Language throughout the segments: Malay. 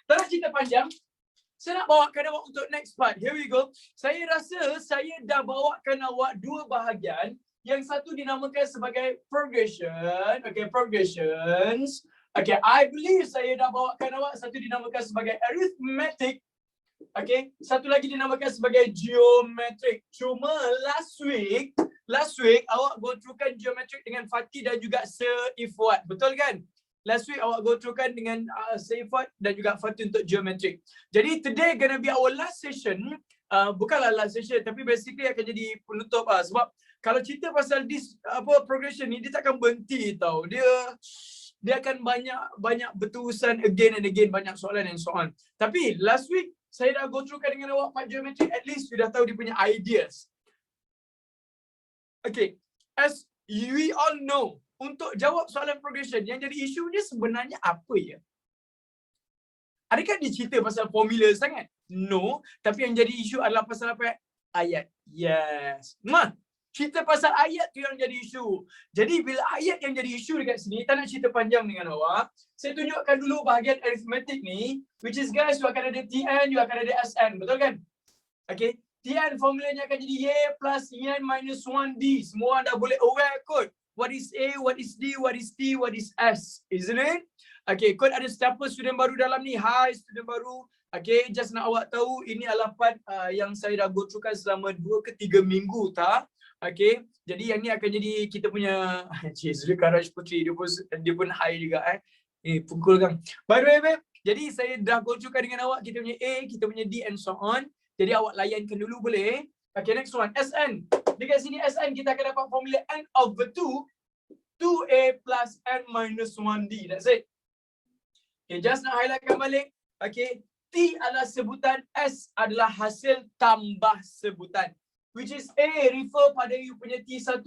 Tak nak cerita panjang, saya nak bawakan awak untuk next part. Here we go. Saya rasa saya dah bawakan awak dua bahagian. Yang satu dinamakan sebagai progression. Okay, progressions. Okay, I believe saya dah bawakan awak satu dinamakan sebagai arithmetic. Okay, satu lagi dinamakan sebagai geometric. Cuma last week awak go throughkan geometric dengan Fatih dan juga Sir Ifwat. Betul kan? Last week awak go throughkan dengan Sir Ifwat dan juga Fatih untuk geometric. Jadi today gonna be our last session. Bukanlah last session tapi basically akan jadi penutup sebab kalau cerita pasal this progression ni dia takkan berhenti tau. Dia akan banyak berterusan again and again, banyak soalan and so on. Tapi last week saya dah go throughkan dengan awak part geometry, at least you dah tahu dia punya ideas. Okay, as we all know, untuk jawab soalan progression yang jadi isu dia sebenarnya apa ya? Adakah dia cerita pasal formula sangat? No, tapi yang jadi isu adalah pasal apa? Ayat. Yes. Cerita pasal ayat tu yang jadi isu. Jadi bila ayat yang jadi isu dekat sini, tak nak cerita panjang dengan awak. Saya tunjukkan dulu bahagian arithmetic ni, which is guys, you akan ada Tn, you akan ada Sn. Betul kan? Okay. Tn formulanya akan jadi Y plus N minus 1D. Semua orang dah boleh aware kot. What is A, what is D, what is T, what is S. Isn't it? Okay, kot ada siapa student baru dalam ni? Hi student baru. Okay, just nak awak tahu, ini adalah part yang saya dah go throughkan selama 2 ke 3 minggu tak? Okay, jadi yang ni akan jadi kita punya Cik Zulika Raj Putri, dia pun high juga pukul kan. By the way, babe, jadi saya dah go throughkan dengan awak kita punya A, kita punya D and so on. Jadi awak layankan dulu boleh? Okay, next one, Sn. Dekat sini Sn kita akan dapat formula n over 2A plus n minus 1D. That's it. Okay, just nak highlightkan balik. Okay, T adalah sebutan, S adalah hasil tambah sebutan. Which is A refer pada you punya T1.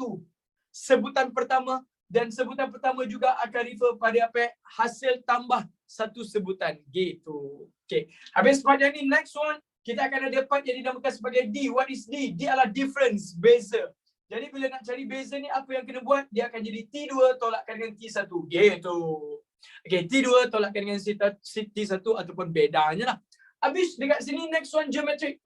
Sebutan pertama dan sebutan pertama juga akan refer pada apa? Hasil tambah satu sebutan. Gitu. Okay. Habis part yang ni, next one. Kita akan ada part yang dinamakan sebagai D. What is D? D adalah difference, beza. Jadi bila nak cari beza ni, apa yang kena buat? Dia akan jadi T2 tolakkan dengan T1. Gitu. Okay, T2 tolakkan dengan T1 ataupun bedanya lah. Habis dekat sini, next one, geometric.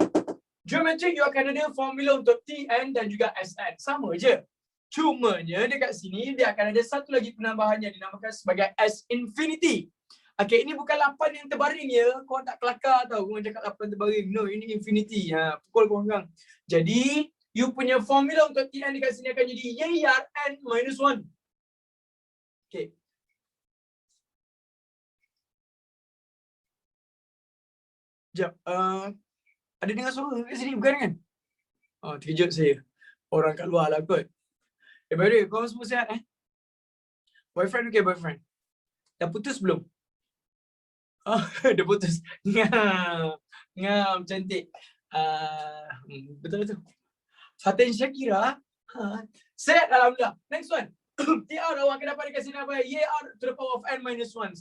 Geometric you akan ada formula untuk Tn dan juga Sn. Sama je. Cumanya dekat sini dia akan ada satu lagi penambahan yang dinamakan sebagai S infinity. Okay, ini bukan 8 yang terbaring ya. Korang tak kelakar tau. Korang cakap 8 terbaring. No, ini infinity. Pukul korang. Jadi, you punya formula untuk Tn dekat sini akan jadi Yn minus 1. Okay. Sekejap. Ada dengar suara kat sini bukan kan? Terkejut saya. Orang kat luar lah kot. By the way, korang semua sihat Boyfriend okay, boyfriend? Dah putus belum? Dah putus. Ngam, cantik. Betul-betul. Fatin Syakira. Sihat alhamdulillah. Next one. TR awak akan dapat dekat sini apa? YR to the power of n minus 1.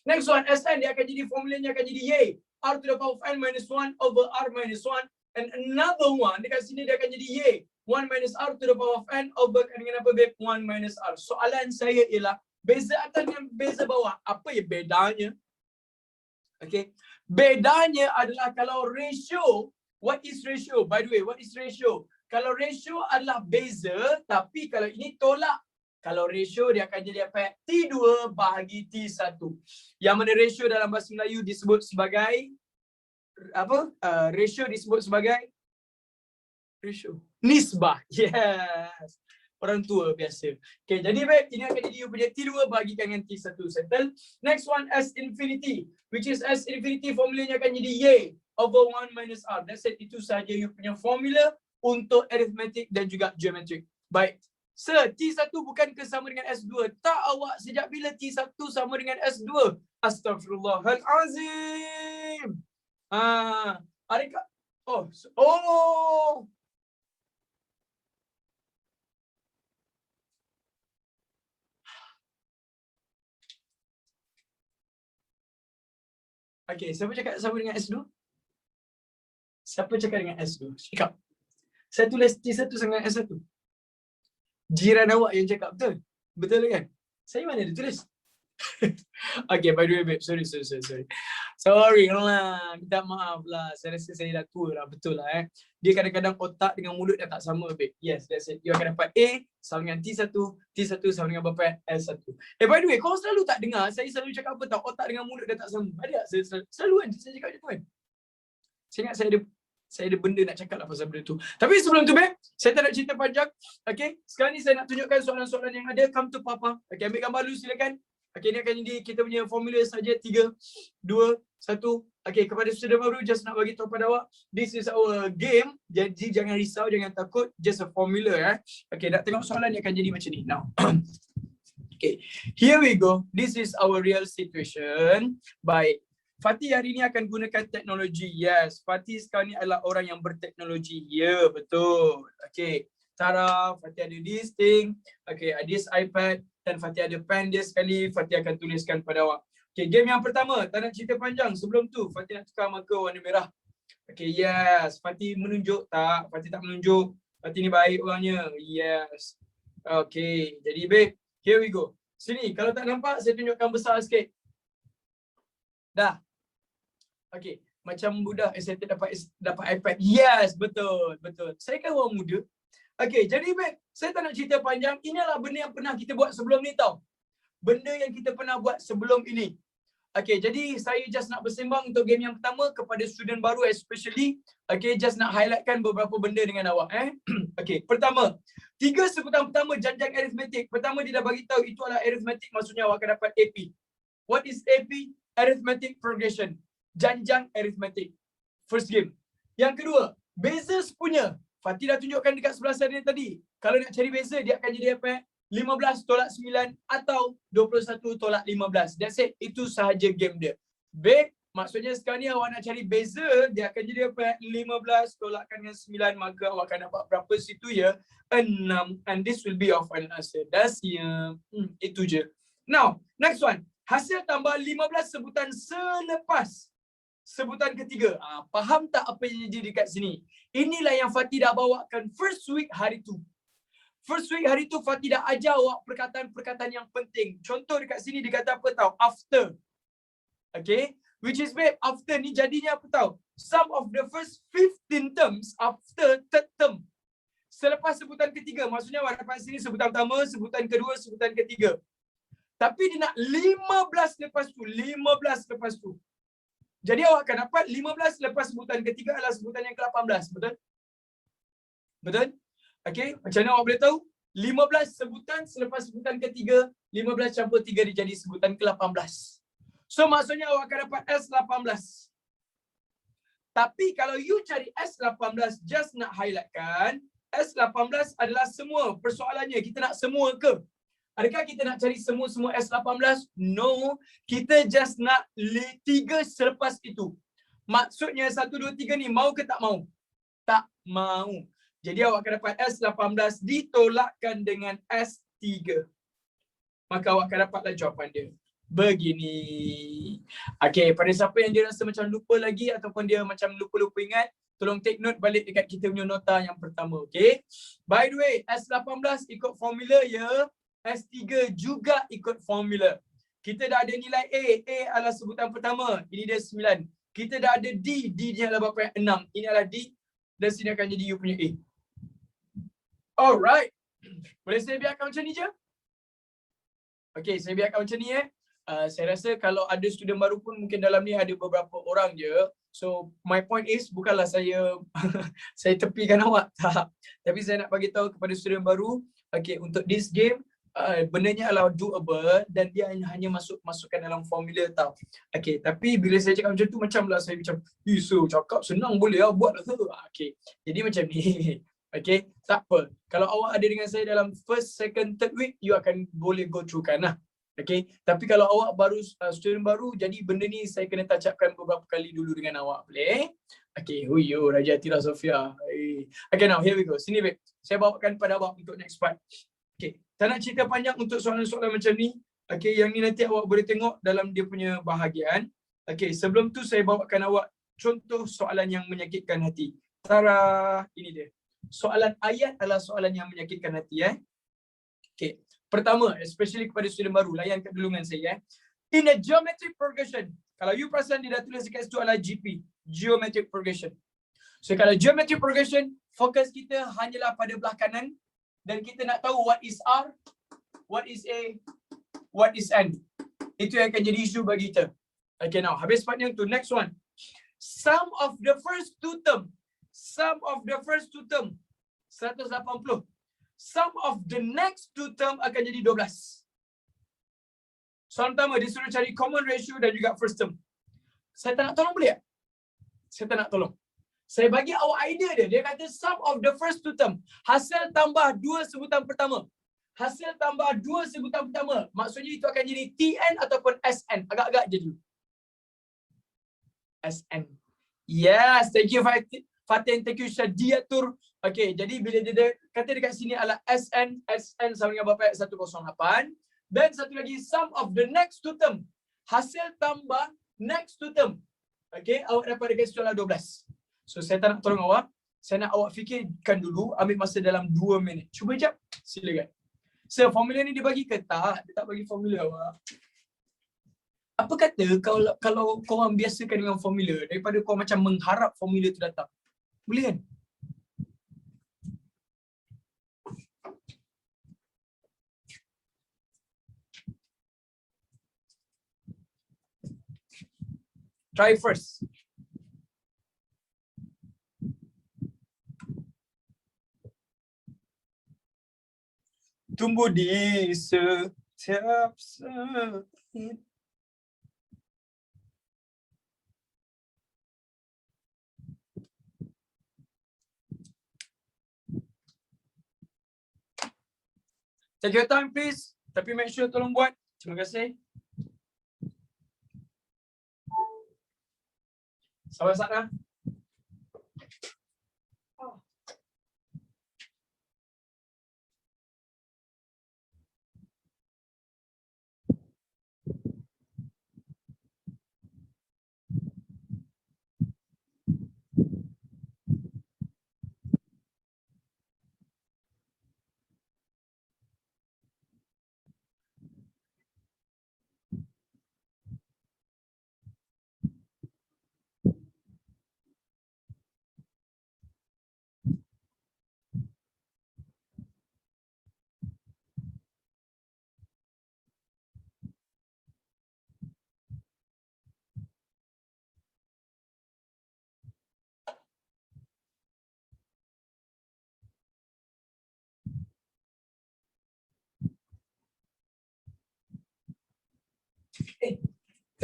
Next one, Sn dia akan jadi formulanya akan jadi Y R to the power of n minus 1 over R minus 1. And another one, dekat sini dia akan jadi Y 1 minus R to the power of n over dengan apa babe? 1 minus R. Soalan saya ialah beza atas dan beza bawah. Apa ya bedanya? Okay. Bedanya adalah kalau ratio, what is ratio? By the way, what is ratio? Kalau ratio adalah beza, tapi kalau ini tolak. Kalau ratio dia akan jadi apa? T2 bahagi T1. Yang mana ratio dalam bahasa Melayu disebut sebagai apa? Ratio disebut sebagai ratio. Nisbah. Yes. Orang tua biasa. Okay, jadi baik, ini akan jadi you punya T2 bahagikan dengan T1. Settle. Next one, S infinity. Which is S infinity formulanya akan jadi Y over 1 minus R. That's it. Itu sahaja you punya formula untuk arithmetic dan juga geometric. Baik. Sir, T1 bukan sama dengan S2. Tak awak, sejak bila T1 sama dengan S2? Astaghfirullahalazim. Adakah? Oh. Okay, siapa cakap sama dengan S2? Siapa cakap dengan S2? Cakap. Saya tulis T1 sama dengan S1. Jiran awak yang cakap betul. Betul kan? Saya mana dia tulis? Okay, by the way, babe. Sorry. Sorry lah. Minta maaf lah. Saya rasa saya dah tua lah. Betul lah Dia kadang-kadang otak dengan mulut dah tak sama, babe. Yes, that's it. You akan dapat A sama dengan T1 sama dengan berapa L1. By the way, kau selalu tak dengar saya selalu cakap apa tau? Otak dengan mulut dah tak sama. Ada tak? Saya selalu kan saya cakap macam tu kan? Saya ingat saya ada benda nak cakap lah pasal benda tu. Tapi sebelum tu, babe, saya tak nak cerita panjang. Okay, sekarang ni saya nak tunjukkan soalan-soalan yang ada. Come to Papa. Okay, ambil gambar dulu silakan. Okay, ni akan jadi kita punya formula saja. 3, 2, 1. Okay, kepada student baru, just nak bagi tahu pada awak, this is our game. Jadi jangan risau, jangan takut. Just a formula. Okay, nak tengok soalan ni akan jadi macam ni. Now. Okay, here we go. This is our real situation. Baik. Fatih hari ni akan gunakan teknologi. Yes, Fatih sekarang ni adalah orang yang berteknologi. Ya, betul. Okay, Tara, Fatih ada this thing. Okay, ada this iPad. Dan Fatih ada pen dia sekali. Fatih akan tuliskan pada awak. Okay, game yang pertama. Tak nak cerita panjang. Sebelum tu, Fatih nak tukar marker warna merah. Okay, yes. Fatih menunjuk tak? Fatih tak menunjuk. Fatih ni baik orangnya. Yes. Okay, jadi babe, here we go. Sini, kalau tak nampak, saya tunjukkan besar sikit. Dah. Okay, macam budak excited dapat iPad. Yes, betul. Saya kan orang muda. Okay, jadi babe, saya tak nak cerita panjang. Ini adalah benda yang pernah kita buat sebelum ni tau. Benda yang kita pernah buat sebelum ini. Okay, jadi saya just nak bersembang untuk game yang pertama kepada student baru especially. Okay, just nak highlightkan beberapa benda dengan awak. Okay, pertama. 3 sebutan pertama janjang arithmetic. Pertama dia dah bagi tahu itu adalah arithmetic, maksudnya awak akan dapat AP. What is AP? Arithmetic progression. Janjang arithmetic. First game. Yang kedua, bezas punya. Fatih dah tunjukkan dekat sebelah saya tadi. Kalau nak cari beza, dia akan jadi apa? 15 tolak 9 atau 21 tolak 15. That's it. Itu sahaja game dia. Baik, maksudnya sekarang ni awak nak cari beza, dia akan jadi apa? 15 tolakkan dengan 9, maka awak akan dapat berapa situ ya? 6. And this will be your final answer. That's it. Itu je. Now, next one. Hasil tambah 15 sebutan selepas sebutan ketiga. Faham tak apa yang jadi dekat sini? Inilah yang Fatih dah bawakan first week hari tu. First week hari tu Fatih dah ajar awak perkataan-perkataan yang penting. Contoh dekat sini dia kata apa tahu? After. Okay? Which is babe, after ni jadinya apa tahu? Some of the first 15 terms after third term. Selepas sebutan ketiga. Maksudnya awak dapat sini sebutan pertama, sebutan kedua, sebutan ketiga. Tapi dia nak 15 lepas tu. 15 lepas tu. Jadi awak akan dapat 15 lepas sebutan ketiga adalah sebutan yang ke-18. Betul? Betul? Okay, macam mana awak boleh tahu? 15 sebutan selepas sebutan ketiga, 15 campur 3 dia jadi sebutan ke-18. So maksudnya awak akan dapat S18. Tapi kalau you cari S18, just nak highlightkan, S18 adalah semua. Persoalannya, kita nak semua ke? Adakah kita nak cari semua S18? No, kita just nak 3 selepas itu. Maksudnya 1, 2, 3 ni mau ke tak mau? Tak mau. Jadi awak akan dapat S18 ditolakkan dengan S3. Maka awak akan dapatlah jawapan dia. Begini. Okay, pada siapa yang dia rasa macam lupa lagi ataupun dia macam lupa-lupa ingat, tolong take note balik dekat kita punya nota yang pertama. Okay. By the way, S18 ikut formula ya. S3 juga ikut formula. Kita dah ada nilai A. A adalah sebutan pertama. Ini dia 9. Kita dah ada D. D dia adalah berapa? 6. Ini adalah D. Dan sini akan jadi you punya A. Alright. Boleh saya biarkan macam ni je? Okay, saya biarkan macam ni saya rasa kalau ada student baru pun mungkin dalam ni ada beberapa orang je. So, my point is bukanlah saya saya tepikan awak. Tak. Tapi saya nak bagi tahu kepada student baru, okay, untuk this game, bendanya adalah doable dan dia hanya masukkan dalam formula tau. Okay, tapi bila saya cakap macam tu macamlah saya macam, so cakap senang boleh lah buat lah tu. Okay, jadi macam ni. Okay, tak apa. Kalau awak ada dengan saya dalam first, second, third week, you akan boleh go through kan lah. Okay, tapi kalau awak baru student baru, jadi benda ni saya kena touch upkan beberapa kali dulu dengan awak. Boleh? Okay, huyo Raja Tira Sofia. Okay, now here we go. Sini babe, saya bawakan pada awak untuk next part. Okay, tak nak cerita panjang untuk soalan-soalan macam ni. Okay, yang ni nanti awak boleh tengok dalam dia punya bahagian. Okay, sebelum tu saya bawakan awak contoh soalan yang menyakitkan hati. Tara, ini dia. Soalan ayat adalah soalan yang menyakitkan hati. Okay, pertama, especially kepada student baru, layan kat dulu dengan saya. In a geometric progression, kalau you perasan dia dah tulis dekat situ adalah GP, geometric progression. So kalau geometric progression, fokus kita hanyalah pada belah kanan dan kita nak tahu what is R, what is A, what is N. Itu yang akan jadi isu bagi kita. Okay, now habis part yang tu, next one. Sum of the first two term. Sum of the first two term 180. Sum of the next two term akan jadi 12. Soalan pertama, dia suruh cari common ratio dan juga first term. Saya tak nak tolong boleh tak? Saya tak nak tolong. Saya bagi awak idea dia. Dia kata sum of the first two term. Hasil tambah dua sebutan pertama. Hasil tambah dua sebutan pertama. Maksudnya itu akan jadi TN ataupun SN. Agak-agak je dulu. SN. Yes, thank you Fatin, thank you Syadiatur. Okay, jadi bila dia kata dekat sini adalah SN sama dengan Bapak 108. Dan satu lagi, sum of the next two term. Hasil tambah next two term. Okay, awak dapat dekat situ adalah 12. So, saya tak nak tolong awak. Saya nak awak fikirkan dulu, ambil masa dalam 2 minit. Cuba jap, silakan. So, formula ni dia bagi ke tak? Dia tak bagi formula awak. Apa kata kalau korang biasakan dengan formula daripada korang macam mengharap formula tu datang? Boleh kan? Try first. Tumbuh di setiap saat. Take your time please. Tapi make sure tolong buat. Terima kasih. Sabar sana.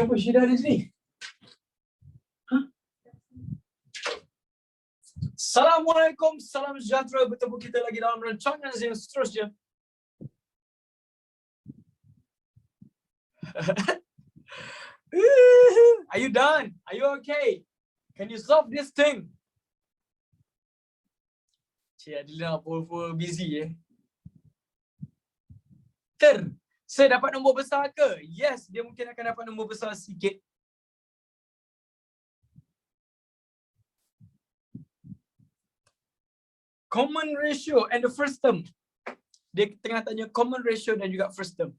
Siapa Syeda di sini? Hah? Assalamualaikum, salam sejahtera. Bertemu kita lagi dalam rancangan yang seterusnya. Are you done? Are you okay? Can you solve this thing? Cik Adila apa busy Saya dapat nombor besar ke? Yes, dia mungkin akan dapat nombor besar sikit. Common ratio and the first term. Dia tengah tanya common ratio dan juga first term.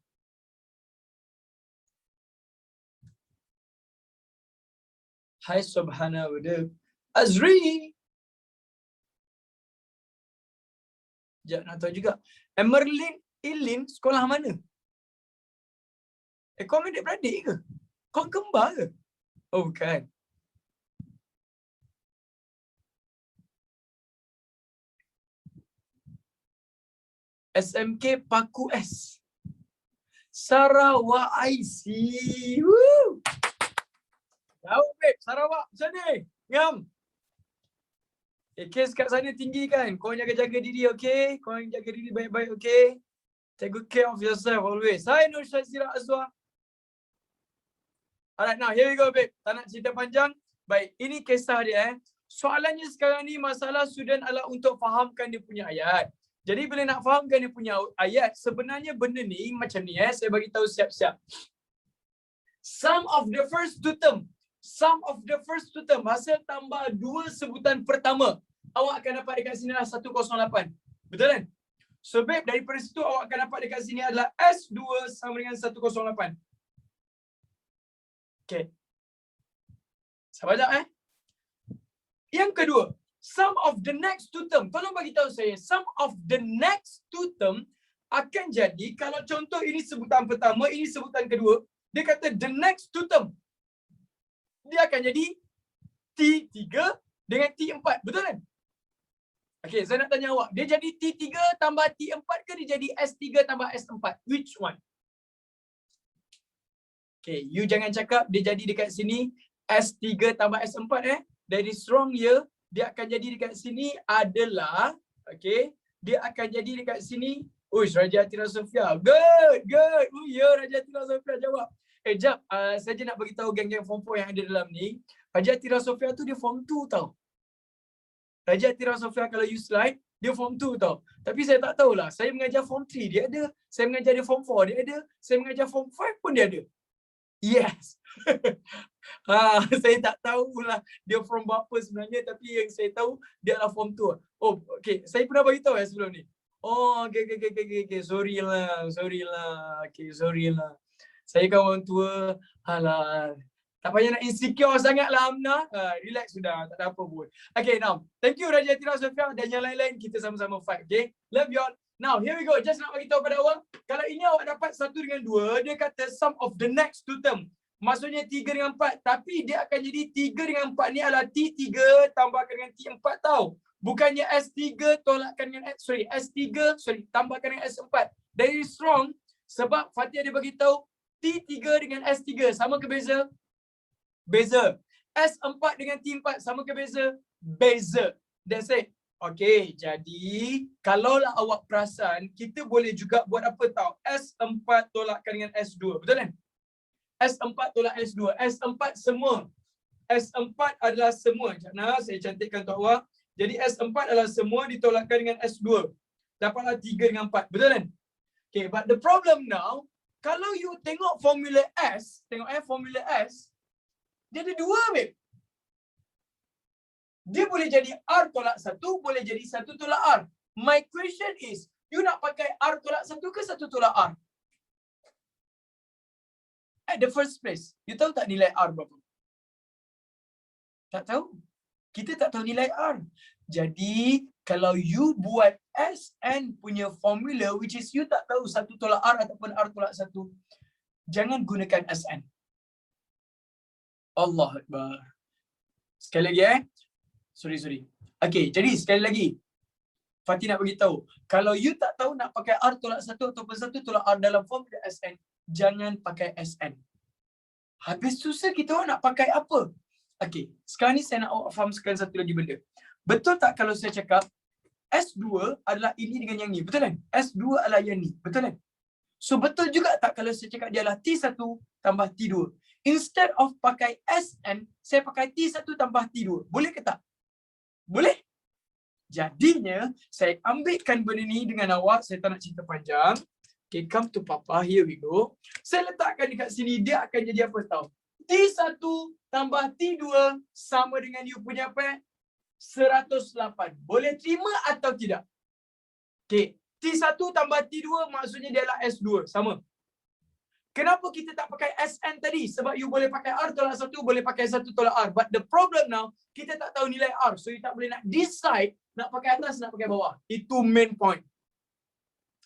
Hai subhanallah. Azri. Sekejap nak tahu juga. Emerlin, Ilin, sekolah mana? Kau adik-beradik ke? Kau kembar ke? Oh, bukan. SMK Paku S. Sarawak IC. Woo! Tahu, babe. Sarawak. Macam ni? Ngam. Kes kat sana tinggi kan? Kau jaga-jaga diri, okay? Kau jaga diri baik-baik, okay? Take good care of yourself always. Hai Nur Syazira Azwa. Alright, now here we go, babe. Tak nak cerita panjang. Baik, ini kisah dia. Soalannya sekarang ni masalah student adalah untuk fahamkan dia punya ayat. Jadi bila nak fahamkan dia punya ayat, sebenarnya benda ni macam ni saya bagi tahu siap-siap. Sum of the first two term. Sum of the first two term. Hasil tambah dua sebutan pertama. Awak akan dapat dekat sini lah 108. Betul kan? So babe, daripada situ awak akan dapat dekat sini adalah S2 sama dengan 108. Okay. Sabar sekejap Yang kedua, sum of the next two term. Tolong bagi tahu saya, sum of the next two term akan jadi, kalau contoh ini sebutan pertama, ini sebutan kedua, dia kata the next two term. Dia akan jadi T3 dengan T4. Betul kan? Okay, saya nak tanya awak. Dia jadi T3 tambah T4 ke dia jadi S3 tambah S4? Which one? Okay, you jangan cakap dia jadi dekat sini S3 tambah S4 Dari strong ya, dia akan jadi dekat sini adalah, okay, dia akan jadi dekat sini, uish, Raja Atira Sofia. Good. Oh ya, Raja Atira Sofia jawab. Jap, saya je nak bagi tahu geng-geng form 4 yang ada dalam ni. Raja Atira Sofia tu dia form 2 tau. Raja Atira Sofia kalau you slide, dia form 2 tau. Tapi saya tak tahulah. Saya mengajar form 3, dia ada. Saya mengajar dia form 4, dia ada. Saya mengajar form 5 pun dia ada. Yes. Saya tak tahulah dia from berapa sebenarnya, tapi yang saya tahu dia adalah form 2. Oh, okey. Saya pernah bagi tahu sebelum ni. Oh, okey. Sorry lah. Okay, sorry lah. Saya kan orang tua. Alah. Tak payah nak insecure sangat lah, Amna. Relax sudah. Tak ada apa pun. Okay, now. Thank you Raja Atira Sofia dan yang lain-lain. Kita sama-sama fight. Okay. Love you all. Now, here we go. Just nak bagi tahu pada awak. Kalau ini awak dapat 1 dengan 2, dia kata sum of the next two term. Maksudnya 3 dengan 4. Tapi dia akan jadi 3 dengan 4 ni adalah T3 tambahkan dengan T4 tau. Bukannya S3 tolakkan dengan tambahkan dengan S4. Dari strong sebab Fatih dia bagi tahu T3 dengan S3 sama ke beza? Beza. S4 dengan T4 sama ke beza? Beza. That's it. Okey, jadi kalaulah awak perasan, kita boleh juga buat apa tahu? S4 tolakkan dengan S2. Betul kan? S4 tolak S2. S4 semua. S4 adalah semua. Nah, saya cantikkan untuk awak. Jadi S4 adalah semua ditolakkan dengan S2. Dapatlah 3 dengan 4. Betul kan? Okay, but the problem now, kalau you tengok formula S, formula S, dia ada 2, babe. Dia boleh jadi R tolak 1, boleh jadi 1 tolak R. My question is, you nak pakai R tolak 1 ke 1 tolak R? At the first place, you tahu tak nilai R berapa? Tak tahu. Kita tak tahu nilai R. Jadi, kalau you buat SN punya formula, which is you tak tahu 1 tolak R ataupun R tolak 1, jangan gunakan SN. Allah Akbar. Sekali lagi Sorry. Okay, jadi sekali lagi. Fatih nak beritahu. Kalau you tak tahu nak pakai R tolak 1 ataupun 1 tolak R dalam formula SN, jangan pakai SN. Habis susah kita orang nak pakai apa? Okay, sekarang ni saya nak awak fahamkan satu lagi benda. Betul tak kalau saya cakap S2 adalah ini dengan yang ni? Betul kan? S2 adalah yang ni. Betul kan? So betul juga tak kalau saya cakap dia adalah T1 tambah T2? Instead of pakai SN, saya pakai T1 tambah T2. Boleh ke tak? Boleh? Jadinya, saya ambilkan benda ni dengan awak. Saya tak nak cerita panjang. Okay, come to Papa. Here we go. Saya letakkan dekat sini. Dia akan jadi apa tahu? T1 tambah T2 sama dengan you punya apa? 108. Boleh terima atau tidak? Okay. T1 tambah T2 maksudnya dia adalah S2. Sama. Kenapa kita tak pakai SN tadi? Sebab you boleh pakai R tolak 1, boleh pakai 1 tolak R. But the problem now, kita tak tahu nilai R. So, you tak boleh nak decide nak pakai atas, nak pakai bawah. Itu main point.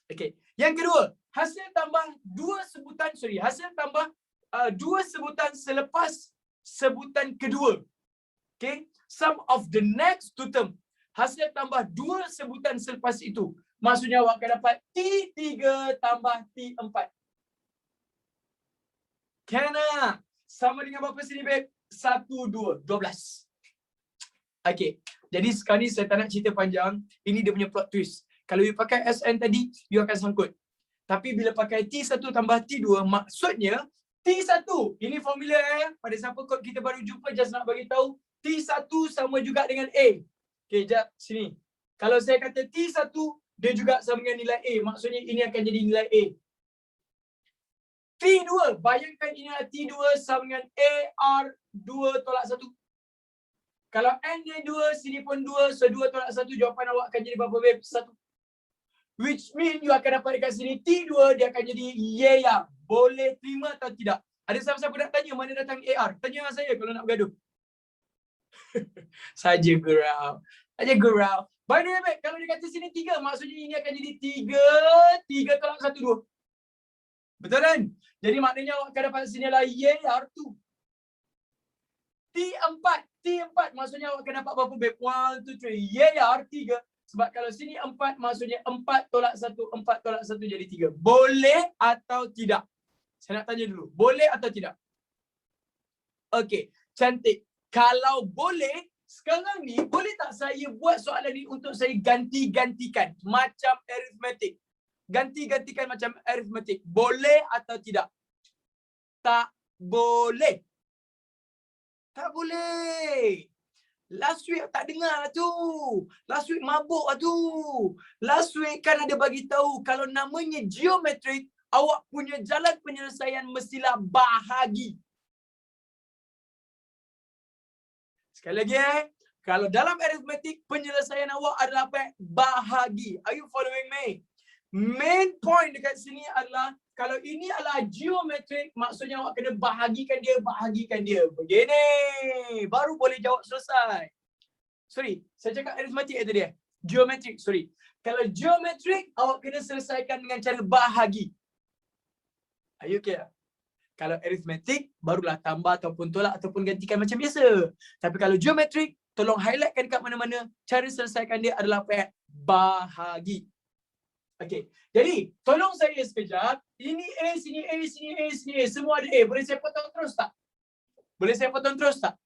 Okay. Yang kedua, hasil tambah dua sebutan selepas sebutan kedua. Okay. Sum of the next two term. Hasil tambah 2 sebutan selepas itu. Maksudnya awak akan dapat T3 tambah T4. Kena. Sama dengan berapa sini, babe? 1, 2. 12. Okay. Jadi sekarang ni saya tak nak cerita panjang. Ini dia punya plot twist. Kalau you pakai SN tadi, you akan sangkut. Tapi bila pakai T1 tambah T2, maksudnya T1. Ini formula pada siapa kod kita baru jumpa, just nak bagi tahu. T1 sama juga dengan A. Okay, jap. Sini. Kalau saya kata T1, dia juga sama dengan nilai A. Maksudnya ini akan jadi nilai A. T2. Bayangkan ini adalah T2 sama dengan AR 2 tolak 1. Kalau N dia 2, sini pun 2. So 2 tolak 1, jawapan awak akan jadi berapa, babe? 1. Which mean you akan dapat dekat sini T2, dia akan jadi yeah. Boleh terima atau tidak? Ada siapa-siapa nak tanya mana datang AR? Tanya dengan saya kalau nak bergaduh. Saja gurau. By the way, babe, kalau dia kata sini 3, maksudnya ini akan jadi 3 tolak 1, 2. Betul kan? Jadi maknanya awak akan dapat sini adalah R2. T4 maksudnya awak akan dapat berapa, babe? 1, 2, 3. R3. Sebab kalau sini 4, maksudnya 4 tolak 1, 4 tolak 1 jadi 3. Boleh atau tidak? Saya nak tanya dulu. Boleh atau tidak? Okey, cantik. Kalau boleh, sekarang ni boleh tak saya buat soalan ni untuk saya ganti-gantikan macam arithmetic? Ganti-gantikan macam arithmetic. Boleh atau tidak? Tak boleh. Tak boleh. Last week tak dengar tu. Last week mabuk tu. Last week kan ada bagi tahu kalau namanya geometrik, awak punya jalan penyelesaian mestilah bahagi. Sekali lagi kalau dalam arithmetic penyelesaian awak adalah apa? Bahagi. Are you following me? Main point dekat sini adalah kalau ini adalah geometrik, maksudnya awak kena bahagikan dia. Begini. Baru boleh jawab selesai. Sorry, saya cakap arithmetic itu dia. Geometrik, sorry. Kalau geometrik, awak kena selesaikan dengan cara bahagi. Are you okay? Kalau arithmetic, barulah tambah ataupun tolak ataupun gantikan macam biasa. Tapi kalau geometrik, tolong highlightkan dekat mana-mana. Cara selesaikan dia adalah apa? Bahagi. Okey. Jadi, tolong saya sekejap. Ini A, sini A, sini A, sini A. Semua ada A. Boleh saya potong terus tak?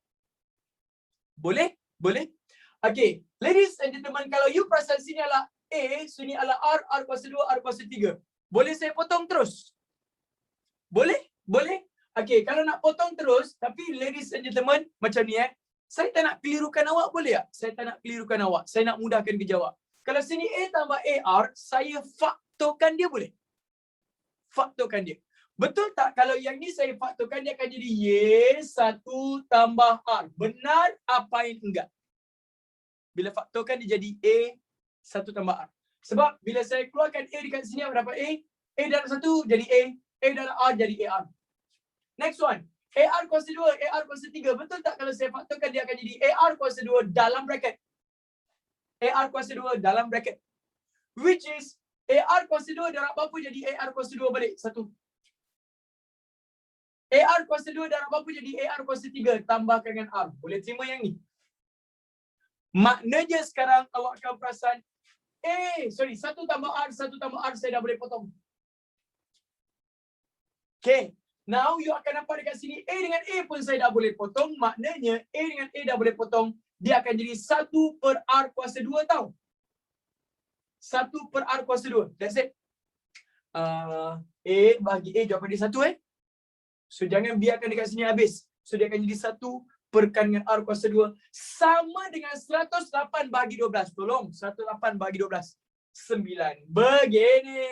Boleh? Okey. Ladies and gentlemen, kalau you perasan sini adalah A, sini adalah R kuasa 2, R kuasa 3. Boleh saya potong terus? Boleh? Okey, kalau nak potong terus, tapi ladies and gentlemen, macam ni saya tak nak kelirukan awak, boleh tak? Saya tak nak kelirukan awak. Saya nak mudahkan kerja awak. Kalau sini A tambah AR, saya faktorkan dia boleh? Faktorkan dia. Betul tak kalau yang ni saya faktorkan dia akan jadi Y1 tambah R. Benar apa yang enggak? Bila faktorkan dia jadi A1 tambah R. Sebab bila saya keluarkan A dekat sini, apa dapat A? A dalam 1 jadi A dalam R jadi AR. Next one. AR kuasa 2, AR kuasa 3. Betul tak kalau saya faktorkan dia akan jadi AR kuasa 2 dalam bracket? AR kuasa 2 dalam bracket. Which is AR kuasa 2 darab berapa jadi AR kuasa 2 balik? 1. AR kuasa 2 darab berapa jadi AR kuasa 3? Tambahkan dengan R. Boleh terima yang ni? Maknanya sekarang awak akan perasan 1 tambah R saya dah boleh potong. Okay. Now you akan dapat dekat sini A dengan A pun saya dah boleh potong. Maknanya A dengan A dah boleh potong. Dia akan jadi 1 per R kuasa 2 tau. 1 per R kuasa 2. That's it. A bagi A jawapan dia 1 So jangan biarkan dekat sini habis. So dia akan jadi 1 perkan dengan R kuasa 2. Sama dengan 108 bagi 12. Tolong. 108 bagi 12. 9. Begini.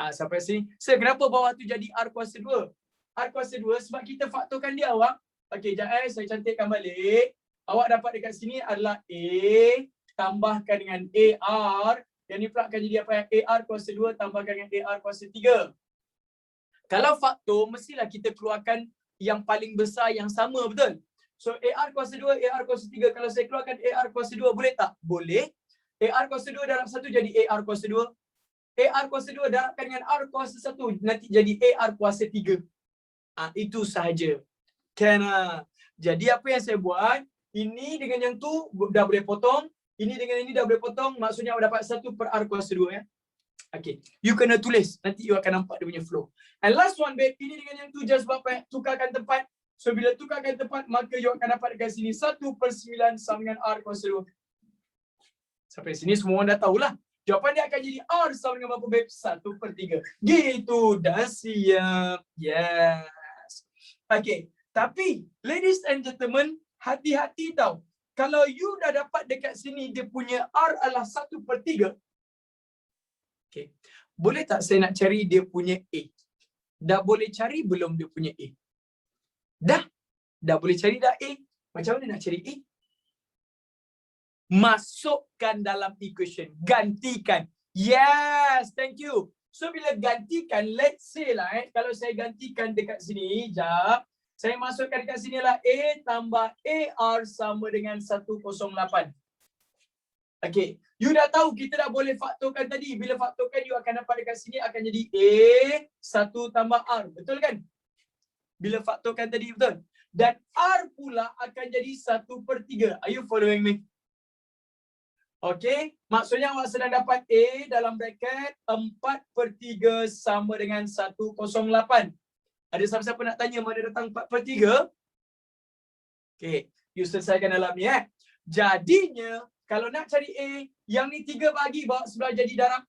Sampai sini. Kenapa bawah tu jadi R kuasa 2? R kuasa 2 sebab kita faktorkan dia awak. Okey, sekejap saya cantikkan balik. Awak dapat dekat sini adalah A tambahkan dengan AR. Yang ni pula akan jadi apa? AR kuasa 2 tambahkan dengan AR kuasa 3. Kalau faktor, mestilah kita keluarkan yang paling besar yang sama, betul? So AR kuasa 2, AR kuasa 3. Kalau saya keluarkan AR kuasa 2, boleh tak? Boleh. AR kuasa 2 darab 1 jadi AR kuasa 2. AR kuasa 2 darabkan dengan R kuasa 1. Nanti jadi AR kuasa 3. Itu sahaja. Jadi apa yang saya buat, ini dengan yang tu dah boleh potong. Ini dengan ini dah boleh potong. Maksudnya awak dapat 1 per R kuasa 2 Okay. You kena tulis. Nanti you akan nampak dia punya flow. And last one, babe. Ini dengan yang tu just buat apa? Tukarkan tempat. So bila tukarkan tempat, maka you akan dapat dekat sini 1 per 9 sama dengan R kuasa 2. Sampai sini semua orang dah tahulah. Jawapan dia akan jadi R sama dengan berapa, babe? 1 per 3. Gitu. Dah siap. Yes. Okay. Tapi, ladies and gentlemen, hati-hati tau. Kalau you dah dapat dekat sini, dia punya R adalah 1 per 3. Okay. Boleh tak saya nak cari dia punya A? Dah boleh cari belum dia punya A? Dah boleh cari dah A. Macam mana nak cari A? Masukkan dalam equation. Gantikan. Yes, thank you. So bila gantikan, let's say lah kalau saya gantikan dekat sini, jap. Saya masukkan dekat sini lah A tambah AR sama dengan 108. Okay. You dah tahu kita dah boleh faktorkan tadi. Bila faktorkan, you akan dapat dekat sini akan jadi A 1 tambah R. Betul kan? Bila faktorkan tadi, betul? Dan R pula akan jadi 1/3. Are you following me? Okay. Maksudnya awak sedang dapat A dalam bracket 4/3 sama dengan 108. Ada siapa-siapa nak tanya mana datang 4/3? Okay. You selesaikan dalam ni Jadinya, kalau nak cari A, yang ni 3 bahagi, bawa sebelah jadi darab.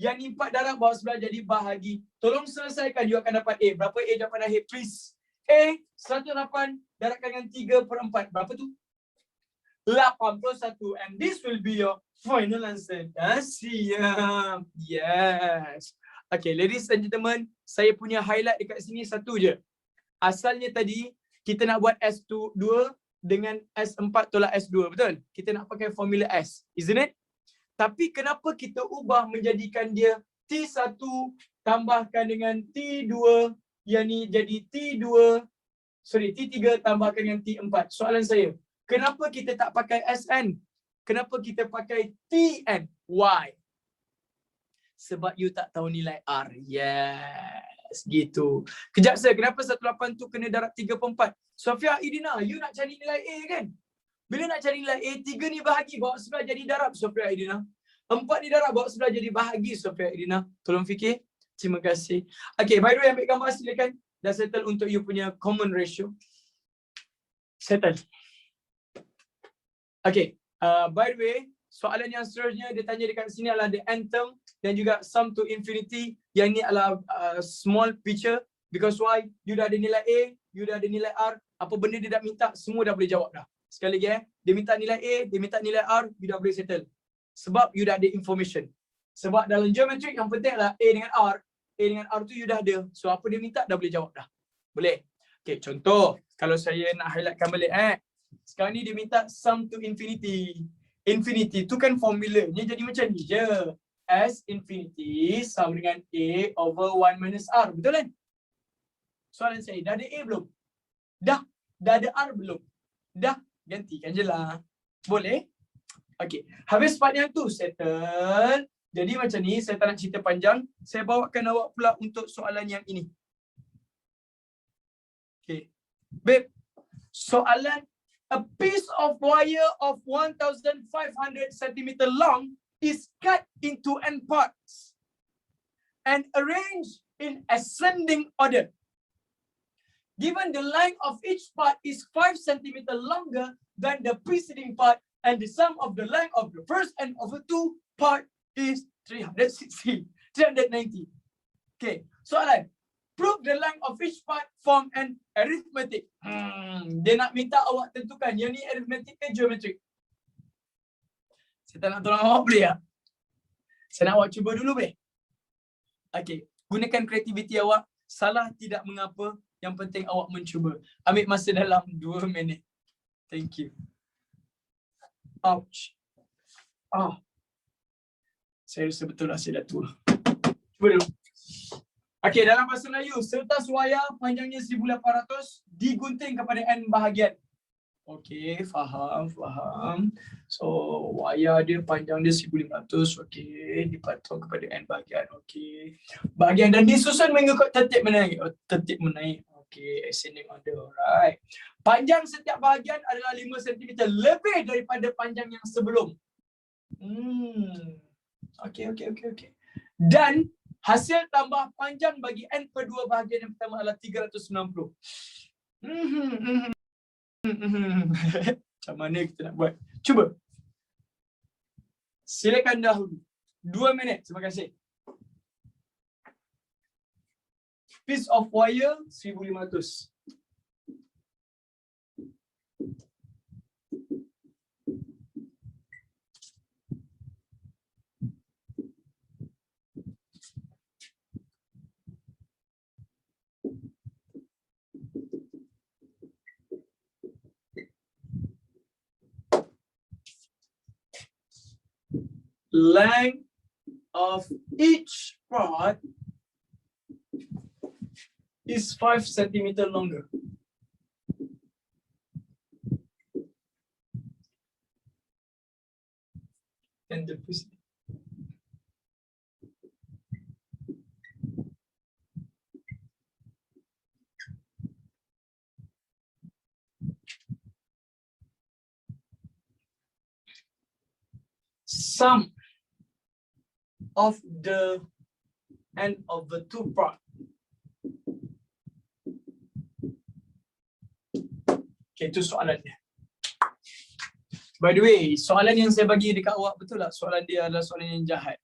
Yang ni 4 darab, bawa sebelah jadi bahagi. Tolong selesaikan, you akan dapat A. Berapa A dapat akhir? Please. A, 108 darabkan dengan 3/4. Berapa tu? 81. And this will be your final answer. Siap. Yes. Okay, ladies and gentlemen, saya punya highlight dekat sini satu je. Asalnya tadi, kita nak buat S2 dengan S4 tolak S2, betul? Kita nak pakai formula S, isn't it? Tapi kenapa kita ubah menjadikan dia T1 tambahkan dengan T2, yang ni jadi T3 tambahkan dengan T4. Soalan saya, kenapa kita tak pakai SN? Kenapa kita pakai TN? Why? Sebab you tak tahu nilai R. Yes, gitu. Kejap saya, kenapa 108 tu kena darab 3/4? Sofia Idina, you nak cari nilai A kan? Bila nak cari nilai A, 3 ni bahagi, bawa sebelah jadi darab, Sofia Idina. 4 ni darab, bawa sebelah jadi bahagi, Sofia Idina. Tolong fikir. Terima kasih. Okay, by the way, ambil gambar silakan. Dah settle untuk you punya common ratio. Settle. Okay, by the way, soalan yang seterusnya dia tanya dekat sini adalah the nth term dan juga sum to infinity. Yang ni adalah small picture. Because why? You dah ada nilai A, you dah ada nilai R. Apa benda dia dah minta, semua dah boleh jawab dah. Sekali lagi dia minta nilai A, dia minta nilai R, you dah boleh settle. Sebab you dah ada information. Sebab dalam geometrik yang penting adalah A dengan R. A dengan R tu you dah ada. So apa dia minta dah boleh jawab dah. Boleh? Okay, contoh. Kalau saya nak highlightkan balik sekarang ni dia minta sum to infinity. Infinity tu kan formulanya jadi macam ni je. S infinity sama dengan A over 1 minus R. Betul kan? Soalan saya, dah ada A belum? Dah ada R belum? Dah, gantikan je lah. Boleh? Okay. Habis part yang tu, settle. Jadi macam ni, saya tak nak cerita panjang. Saya bawakan awak pula untuk soalan yang ini. Okay. Babe, soalan, a piece of wire of 1,500 cm long is cut into n parts and arranged in ascending order. Given the length of each part is 5 cm longer than the preceding part and the sum of the length of the first and of the two part is 390. Okay, soalan. Prove the length of each part from an arithmetic. Dia nak minta awak tentukan yang ni arithmetic ke geometrik. Saya tak nak tolong awak boleh tak? Saya nak awak cuba dulu boleh? Okay, gunakan kreativiti awak. Salah tidak mengapa. Yang penting awak mencuba. Ambil masa dalam 2 minit. Thank you. Ouch. Saya rasa betul lah saya dah tua. Cuba dulu. Okey, dalam bahasa Melayu, sertas wayar panjangnya 1,800 digunting kepada n bahagian. Okey, faham. So, wayar dia panjang dia 1,500. Okey, dipatong kepada n bahagian. Okey. Bahagian dan disusun mengikut tertib menaik. Tertib menaik. Okey, ascending order. Alright. Panjang setiap bahagian adalah 5 cm. Lebih daripada panjang yang sebelum. Okey. Dan hasil tambah panjang bagi n/2 bahagian yang pertama adalah 390. Macam mana kita nak buat? Cuba. Silakan dahulu. 2 minit. Terima kasih. Piece of wire 1,500. length of each part is 5 centimeter longer. Than the preceding. Sum of the end of the two part. Okay, itu soalan dia. By the way, soalan yang saya bagi dekat awak betul tak? Soalan dia adalah soalan yang jahat.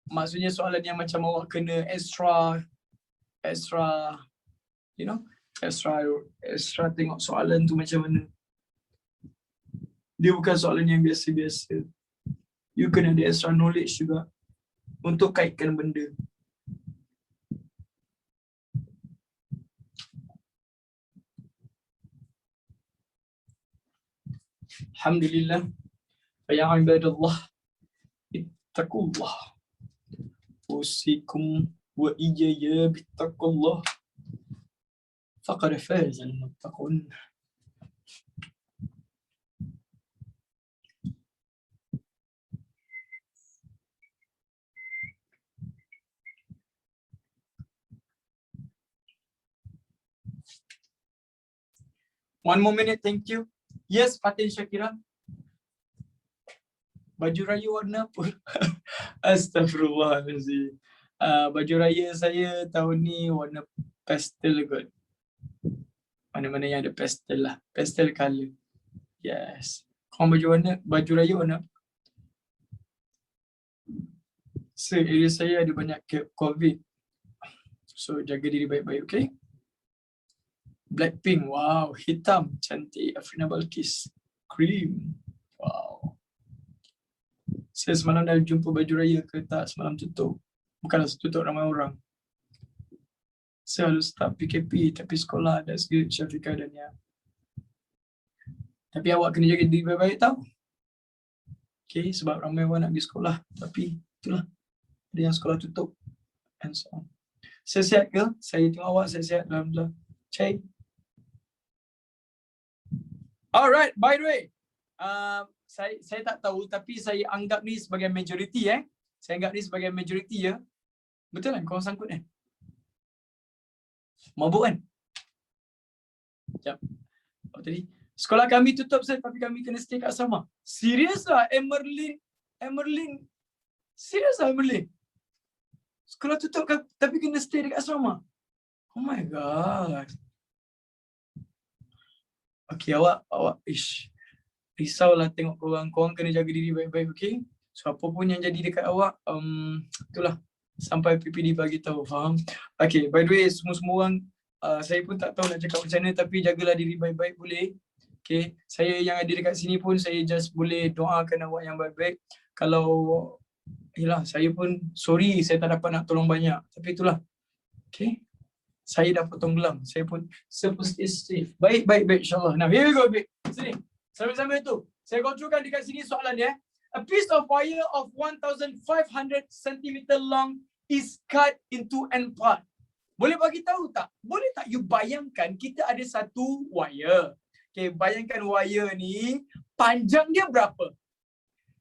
Maksudnya soalan yang macam awak kena extra, you know, extra tengok soalan tu macam mana. Dia bukan soalan yang biasa-biasa. You kena ada extra knowledge juga untuk kaitkan benda. Alhamdulillah. Ya ibadallah, ittaqullah. Usikum wa iyaya bittaqullah. Faqad faza al-muttaqun. One more minute, thank you. Yes, Fatin Shakira. Baju raya warna apa? Astaghfirullahaladzim. Baju raya saya tahun ni warna pastel kot. Mana-mana yang ada pastel lah. Pastel color. Yes. Korang baju raya warna apa? So, area saya ada banyak COVID. So, jaga diri baik-baik, okay? Blackpink, wow, hitam, cantik. Afrina Balkis, cream, wow. Saya semalam dah jumpa baju raya ke tak? Semalam tutup. Bukanlah tutup ramai orang. Saya harus start PKP, tapi sekolah that's good, Syafiqah dan ya. Tapi awak kena jaga diri baik-baik tau. Okay, sebab ramai orang nak pergi sekolah. Tapi itulah, ada yang sekolah tutup. And so on. Saya sihat ke? Saya tengok awak, saya sihat. Alhamdulillah. Cik. Alright, by the way, saya tak tahu tapi saya anggap ni sebagai majority Saya anggap ni sebagai majority ya. Betul kan? Korang sangkut kan? Mabuk kan? Sekejap. Apa tadi? Sekolah kami tutup tapi kami kena stay kat asrama. Serius lah Emerlin. Serius lah Emerlin. Sekolah tutup tapi kena stay dekat asrama. Oh my god. Okay, awak risaulah tengok korang kena jaga diri baik-baik, okay? So apa pun yang jadi dekat awak, itulah sampai PPD bagi tahu, faham? Okay, by the way, semua orang, saya pun tak tahu nak cakap macam mana, tapi jagalah diri baik-baik boleh. Okay, saya yang ada dekat sini pun saya just boleh doakan awak yang baik-baik. Kalau, yelah, saya pun sorry saya tak dapat nak tolong banyak, tapi itulah, okay? Saya dah potong gelam. Saya pun stay safe. Baik, insyaAllah. Now, here we go, baik. Sini. Sambil-sambil tu. Saya contohkan dekat sini soalan dia. A piece of wire of 1,500 cm long is cut into n part. Boleh bagi tahu tak? Boleh tak you bayangkan kita ada satu wire. Okay, bayangkan wire ni, panjang dia berapa?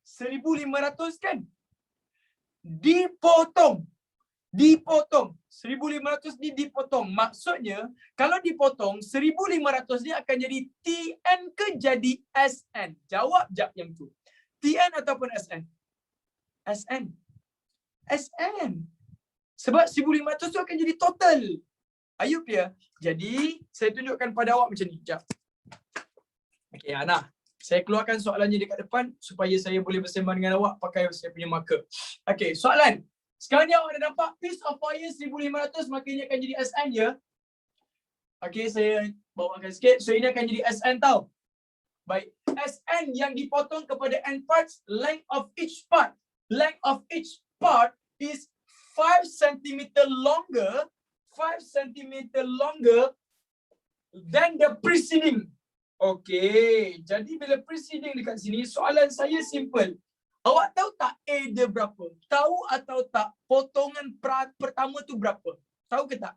1,500 kan? Dipotong. 1,500 ni dipotong. Maksudnya, kalau dipotong, 1,500 ni akan jadi TN ke jadi SN? Jawab jap yang tu. TN ataupun SN? SN. Sebab 1,500 tu akan jadi total. Ayub ya. Jadi, saya tunjukkan pada awak macam ni. Jap. Okay, Ana. Saya keluarkan soalannya dekat depan supaya saya boleh bersembang dengan awak pakai saya punya marker. Okay, soalan. Sekarang ni awak dah nampak piece of wire 1,500 maka ini akan jadi SN ya. Okay, saya bawakan sikit. So ini akan jadi SN tau. Baik. SN yang dipotong kepada n parts, length of each part. Length of each part is 5 cm longer. 5 cm longer than the preceding. Okay. Jadi bila preceding dekat sini, soalan saya simple. Awak tahu tak A dia berapa? Tahu atau tak potongan pertama tu berapa? Tahu ke tak?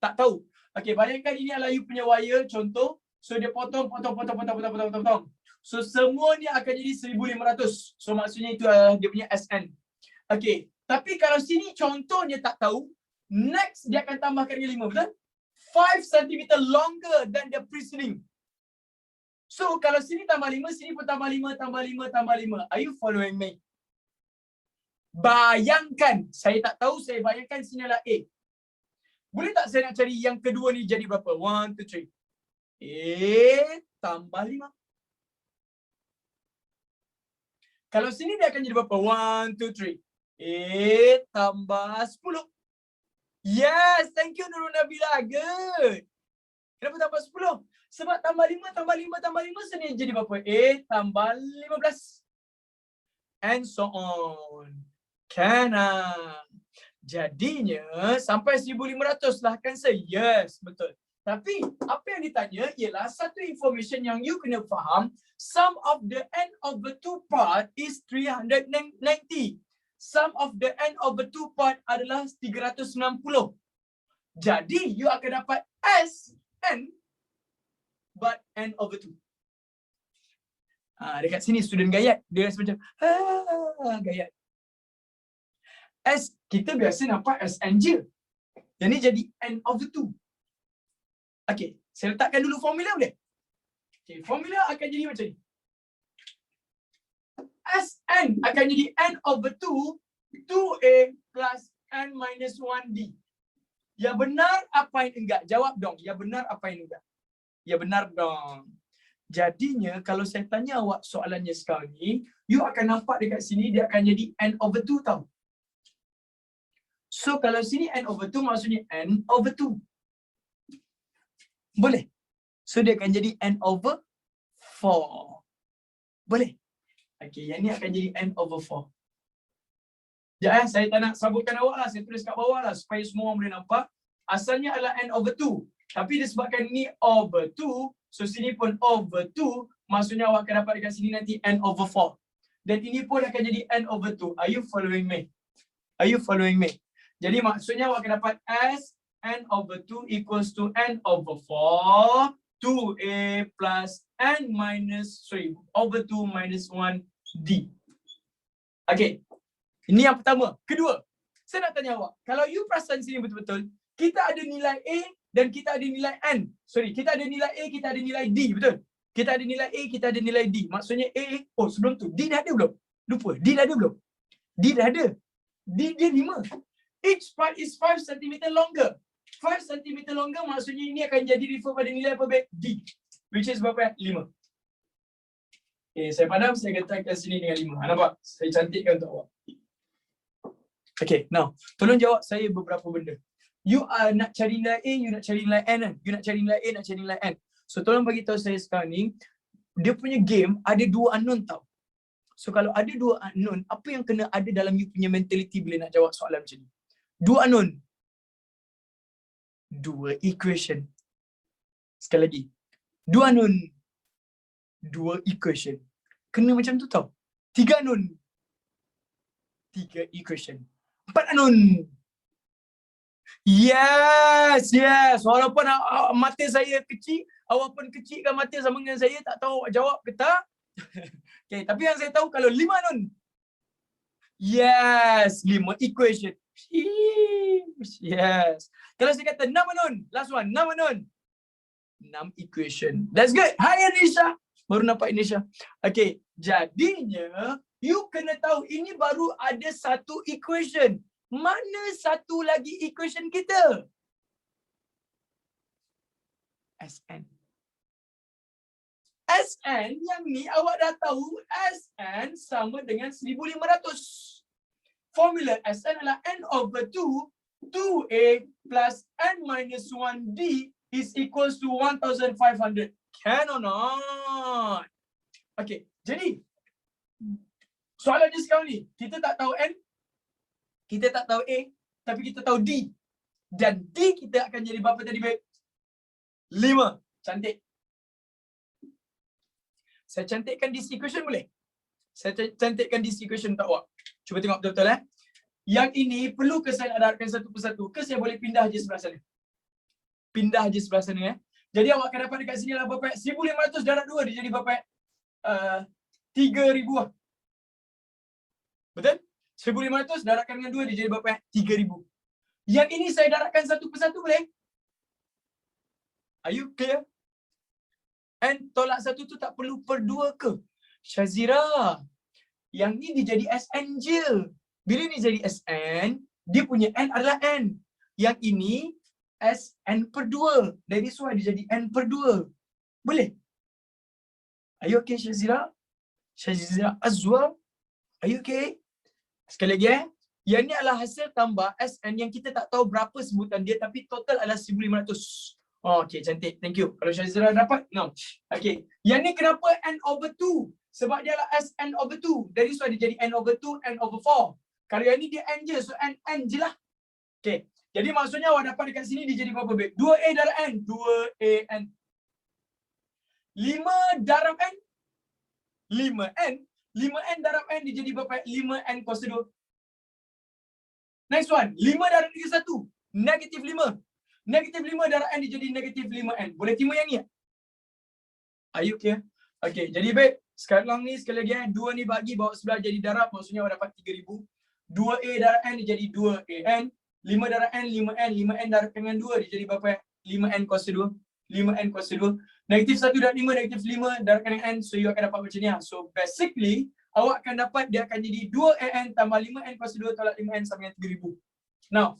Tak tahu. Okey, bayangkan ini adalah you punya wire contoh. So dia potong. So semua ni akan jadi 1500. So maksudnya itu dia punya SN. Okey, tapi kalau sini contohnya tak tahu, next dia akan tambahkan dengan 5, betul? 5 cm longer than the preceding. So kalau sini tambah 5, sini pun tambah 5. Are you following me? Bayangkan, saya tak tahu, saya bayangkan sini adalah A. Boleh tak saya nak cari yang kedua ni jadi berapa? 1, 2, 3. A tambah 5. Kalau sini dia akan jadi berapa? 1, 2, 3. A tambah 10. Yes, thank you Nurul Nabila. Good. Kenapa tambah 10? Sebab tambah 5 sini jadi berapa? A tambah 15. And so on. Kana. Jadinya sampai 1500 lah kan saya? Yes, betul. Tapi apa yang ditanya ialah satu information yang you kena faham. Sum of the n over 2 part is 390. Sum of the n over 2 part adalah 360. Jadi you akan dapat S n but n over 2. Dekat sini student gayat. Dia rasa macam gayat. S kita biasa nampak SN je. Yang ni jadi n over 2. Okey, saya letakkan dulu formula boleh? Okey, formula akan jadi macam ni. Sn akan jadi n over 2, 2a plus n minus 1d. Yang benar apa yang enggak? Jawab dong. Yang benar apa yang enggak? Ya benar dong. Jadinya kalau saya tanya awak soalannya sekarang ni, you akan nampak dekat sini dia akan jadi n over 2 tau. So kalau sini n over 2 maksudnya n over 2. Boleh? So dia akan jadi n over 4. Boleh? Okey, yang ni akan jadi n over 4. Sekejap saya tak nak sabutkan awak lah. Saya tulis kat bawah lah supaya semua orang boleh nampak. Asalnya adalah n over 2. Tapi disebabkan ni over 2, so sini pun over 2, maksudnya awak akan dapat dekat sini nanti n over 4. Dan ini pun akan jadi n over 2. Are you following me? Are you following me? Jadi maksudnya awak akan dapat S n over 2 equals to n over 4, 2a plus n minus, over 2 minus 1d. Okay. Ini yang pertama. Kedua, saya nak tanya awak. Kalau you perasan sini betul-betul, kita ada nilai A dan kita ada nilai N. Kita ada nilai A, kita ada nilai D. Betul? Kita ada nilai A, kita ada nilai D. Maksudnya A, sebelum tu, D dah ada belum? Lupa. D dah ada belum? D dah ada. D dia 5. Each part is 5 cm longer. 5 cm longer maksudnya ini akan jadi refer pada nilai apa baik? D. Which is berapa? 5. Okay, saya padam, saya letakkan sini dengan 5. Nampak? Saya cantikkan untuk awak. Okay, now, tolong jawab saya beberapa benda. You nak cari nilai A, you nak cari nilai N kan? You nak cari nilai A, nak cari nilai N. So, tolong bagi tahu saya sekarang ni, dia punya game ada 2 unknown tau. So, kalau ada 2 unknown, apa yang kena ada dalam you punya mentality bila nak jawab soalan macam ni? 2 unknown. 2 equation. Sekali lagi. 2 unknown. 2 equation. Kena macam tu tau. 3 unknown. 3 equation. 4 unknown. Yes. Walaupun mata saya kecil, awak pun kecilkan mata sama dengan saya, tak tahu awak jawab ke tak. Okay, tapi yang saya tahu kalau 5 unknown. Yes, 5 equation. Yes. Kalau saya kata 6 unknown, last one, 6 unknown. 6 equation. That's good. Hai Anisha. Baru nampak Anisha. Okay, jadinya you kena tahu ini baru ada 1 equation. Mana satu lagi equation kita? Sn. Sn yang ni awak dah tahu Sn sama dengan 1500. Formula Sn adalah n over 2, 2a plus n minus 1d is equals to 1500. Can or not? Okay, jadi soalannya sekarang ni, kita tak tahu n, kita tak tahu a, tapi kita tahu d. Dan d kita akan jadi berapa tadi, babe? 5. Cantik. Saya cantikkan this equation boleh? Saya cantikkan this equation untuk awak. Cuba tengok betul-betul Yang ini perlu ke saya nak darabkan satu persatu ke saya boleh pindah je sebelah sana? Pindah je sebelah sana Jadi awak akan dapat dekat sini lah berapa? 1500 darab 2 dia jadi berapa? 3000 lah. Betul? 1500 darabkan dengan 2 dia jadi berapa? 3000. Yang ini saya darabkan satu persatu boleh? Are you clear? And tolak satu tu tak perlu per 2 ke? Syazira, yang ni dia jadi SN je. Bila ni jadi SN, dia punya N adalah N. Yang ini SN per 2. That is why dia jadi N per 2. Boleh? Are you okay, Syazira? Syazira Azwa? Are you okay? Sekali lagi Yang ni adalah hasil tambah SN yang kita tak tahu berapa sebutan dia tapi total adalah 1500. Oh, okay, cantik. Thank you. Kalau Syazira dapat, no. Okay. Yang ni kenapa N over 2? Sebab dia adalah SN over 2. Dari so dia jadi N over 2, N over 4. Kalau yang ni dia N je, so N je lah. Okay. Jadi maksudnya awak dapat dekat sini dia jadi berapa, babe? 2A darab N. 2AN. 5 darab N. 5N. 5N darab N dia jadi berapa? 5N kuasa 2. Next one. 5 darab 1. Negatif 5. Negatif 5 darab N dia jadi negatif 5N. Boleh terima yang ni? Are you clear? Okay, jadi baik. Sekarang ni sekali lagi 2 ni bagi bawa sebelah jadi darab. Maksudnya awak dapat 3000. 2A darab N dia jadi 2AN. 5 darab N, 5N. 5N darab dengan 2 dia jadi berapa? 5N kuasa 2. 5N kuasa 2. Negatif 1 darab 5, negatif 5 darab dengan N. So, you akan dapat macam ni. So, basically, awak akan dapat dia akan jadi 2AN tambah 5N kuasa 2 tolak 5N sama dengan 3000. Now,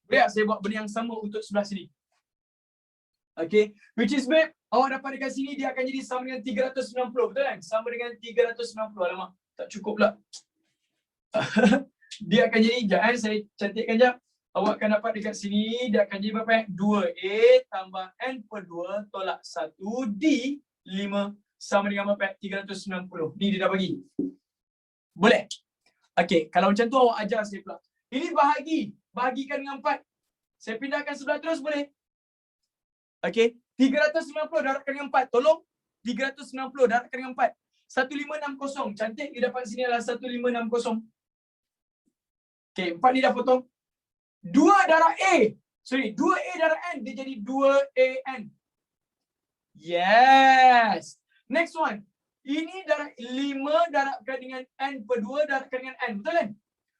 boleh saya buat benda yang sama untuk sebelah sini. Okay, which is babe, awak dapat dekat sini dia akan jadi sama dengan 390, betul kan? Sama dengan 390. Alamak, tak cukup pula. Dia akan jadi, jangan saya cantikkan jap. Awak akan dapat dekat sini dia akan jadi berapa? 2A tambah N per 2 tolak 1 D 5 sama dengan berapa? 390. Ni dia dah bagi. Boleh? Okay, kalau macam tu awak ajar saya pula. Ini bahagi. Bahagikan dengan 4. Saya pindahkan sebelah terus boleh? Okay. 390 darabkan dengan 4. Tolong. 390 darabkan dengan 4. 1560. Cantik. Dia dapat sini adalah 1560. Okay. 4 ni dah potong. 2 darab A. Sorry. 2A darab N. Dia jadi 2AN. Yes. Next one. Ini darab 5 darabkan dengan N per 2 darabkan dengan N. Betul kan?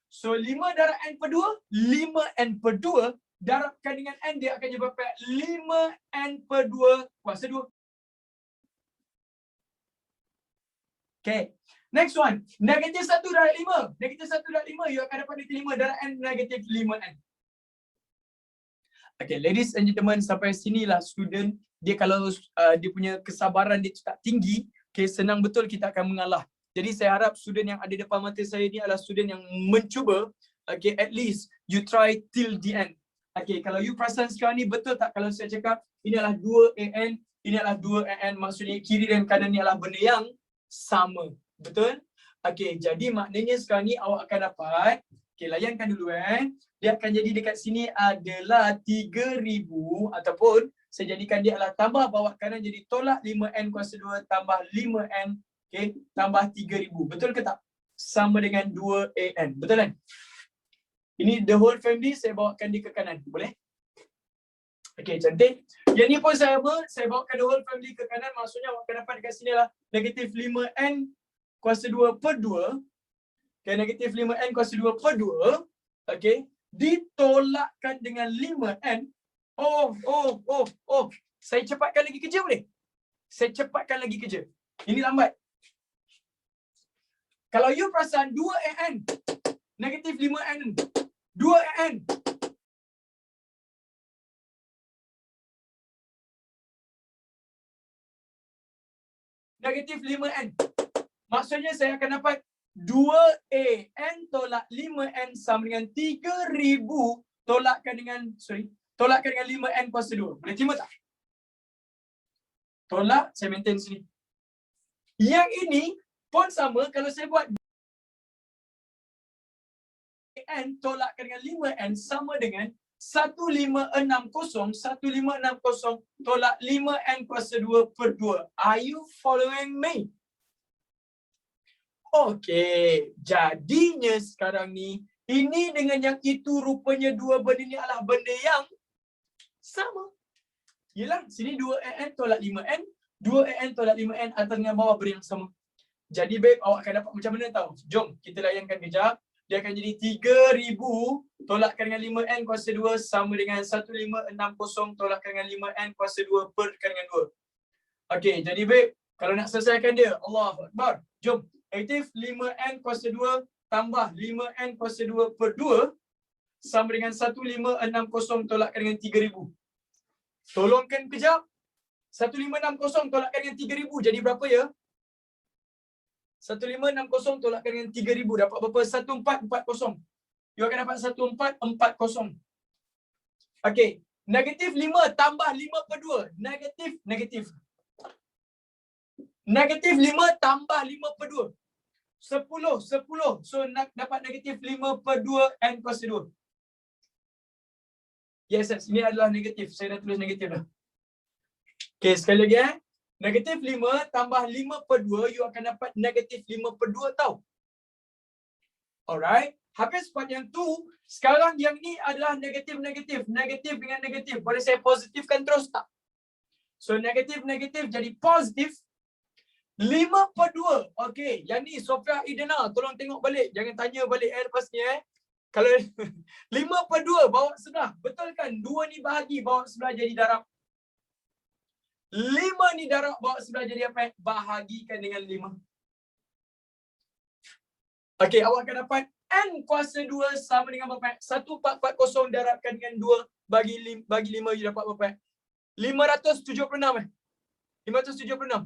So 5 darab N per 2, 5N per 2 darabkan dengan N dia akan jadi berapa? 5N per 2 kuasa 2. Okay. Next one. Negatif 1 darab 5. Negatif 1 darab 5, you akan dapat negatif 5 darab N negatif 5N. Okay, ladies and gentlemen, sampai sinilah student. Dia kalau dia punya kesabaran dia tak tinggi, okay, senang betul kita akan mengalah. Jadi saya harap student yang ada depan mata saya ni adalah student yang mencuba, okay, at least you try till the end. Okay, kalau you perasan sekarang ni betul tak kalau saya cakap ini adalah 2AN, ini adalah 2AN, maksudnya kiri dan kanan ni adalah benda yang sama. Betul? Okay, jadi maknanya sekarang ni awak akan dapat, okay, layankan dulu dia akan jadi dekat sini adalah 3000 ataupun saya jadikan dia adalah tambah bawah kanan jadi tolak 5N kuasa 2 tambah 5N, okay, tambah 3000. Betul ke tak? Sama dengan 2AN. Betul kan? Ini the whole family saya bawakan di ke kanan. Boleh? Okay, cantik. Yang ni pun saya bawakan the whole family ke kanan. Maksudnya awak akan dapat dekat sini lah negatif 5N kuasa 2 per 2. Okay, negatif 5N kuasa 2 per 2. Okay. Ditolakkan dengan 5N. Oh. Saya cepatkan lagi kerja boleh? Saya cepatkan lagi kerja. Ini lambat. Kalau you perasan 2AN negatif 5N 2AN negatif 5N. Maksudnya saya akan dapat 2AN tolak 5N sama dengan 3000 tolakkan dengan 5N kuasa 2. Boleh terima tak? Tolak, saya maintain sini. Yang ini pun sama kalau saya buat N tolakkan dengan 5N sama dengan 1560 tolak 5N kuasa 2 per 2. Are you following me? Okey, jadinya sekarang ni, ini dengan yang itu rupanya dua benda ni adalah benda yang sama. Yelah, sini 2an tolak 5n, 2an tolak 5n atas dengan bawah benda yang sama. Jadi babe, awak akan dapat macam mana tahu? Jom, kita layankan kejap. Dia akan jadi 3,000 tolakkan dengan 5n kuasa 2 sama dengan 1560 tolakkan dengan 5n kuasa 2 perkan dengan 2. Okey, jadi babe, kalau nak selesaikan dia, Allahu Akbar. Jom, aktif 5n kuasa 2 tambah 5n kuasa 2 per 2 sama dengan 1560 tolakkan dengan 3,000. Tolongkan kejap. 1560 tolakkan dengan 3,000 jadi berapa ya? 1560 tolakkan dengan 3,000 dapat berapa? 1440. You akan dapat 1440. Okey, negatif 5 tambah 5 per 2. Negatif. Negatif 5 tambah 5 per 2. 10. So nak dapat negatif 5 per 2 n kuasa 2. Yes, ini adalah negatif. Saya dah tulis negatif dah. Okey, sekali lagi Negatif 5 tambah 5 per 2, you akan dapat negatif 5 per 2 tau. Alright. Habis part yang tu, sekarang yang ni adalah negatif. Negatif dengan negatif. Boleh saya positifkan terus tak? So, negatif jadi positif. 5 per 2. Okey, yang ni Sofia Idena, tolong tengok balik. Jangan tanya balik lepas ni Kalau 5 per 2 bawa sebelah. Betul kan? 2 ni bahagi, bawa sebelah jadi darab. 5 ni darab, bawa sebelah jadi apa? Bahagikan dengan 5. Okey, awak akan dapat n kuasa 2 sama dengan berapa? 1440 darabkan dengan 2 bagi 5, you dapat berapa? 576 576.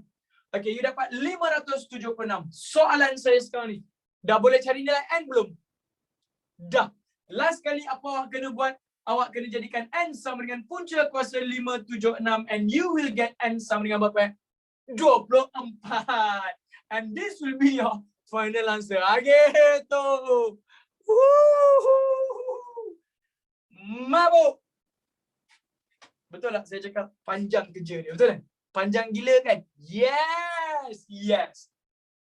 Okey, you dapat 576. Soalan saya sekarang ni, dah boleh cari nilai n belum? Dah. Last kali apa awak kena buat? Awak kena jadikan n sama dengan punca kuasa 576 and you will get n sama dengan berapa? 24. And this will be your final answer. Gitu. Mabuk. Betul tak saya cakap panjang kerja dia? Betul kan? Panjang gila kan? Yes.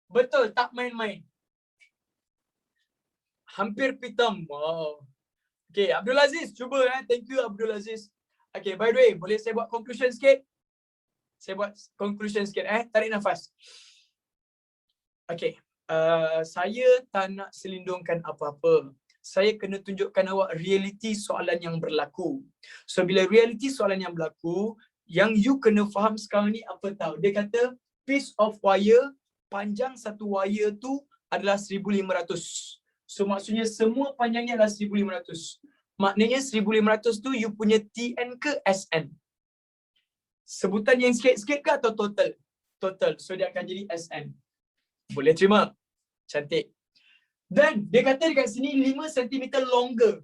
Betul, tak main-main. Hampir pitam. Wow. Okay, Abdul Aziz, cuba Thank you Abdul Aziz. Okay, by the way, boleh saya buat conclusion sikit? Tarik nafas. Okay, saya tak nak selindungkan apa-apa. Saya kena tunjukkan awak realiti soalan yang berlaku. So, bila realiti soalan yang berlaku, yang you kena faham sekarang ni apa tahu? Dia kata, piece of wire, panjang satu wire tu adalah 1,500. So, maksudnya semua panjangnya adalah 1,500. Maknanya 1,500 tu you punya TN ke SN? Sebutan yang sikit-sikit ke atau total? Total. So, dia akan jadi SN. Boleh terima? Cantik. Dan dia kata dekat sini 5 cm longer.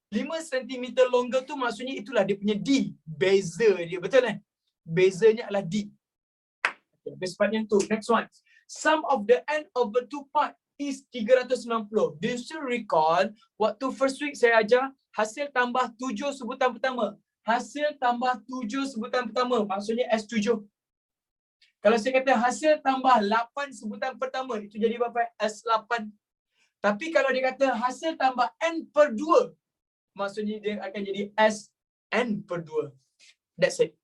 5 cm longer tu maksudnya itulah dia punya D. Beza dia. Betul kan? Bezanya adalah D. Okay, habis part yang tu. Next one. Sum of the n over 2 part is 360. Do you still recall waktu first week saya ajar hasil tambah 7 sebutan pertama. Hasil tambah 7 sebutan pertama. Maksudnya S7. Kalau saya kata hasil tambah 8 sebutan pertama, itu jadi berapa? S8. Tapi kalau dia kata hasil tambah N per 2, maksudnya dia akan jadi SN per 2. That's it.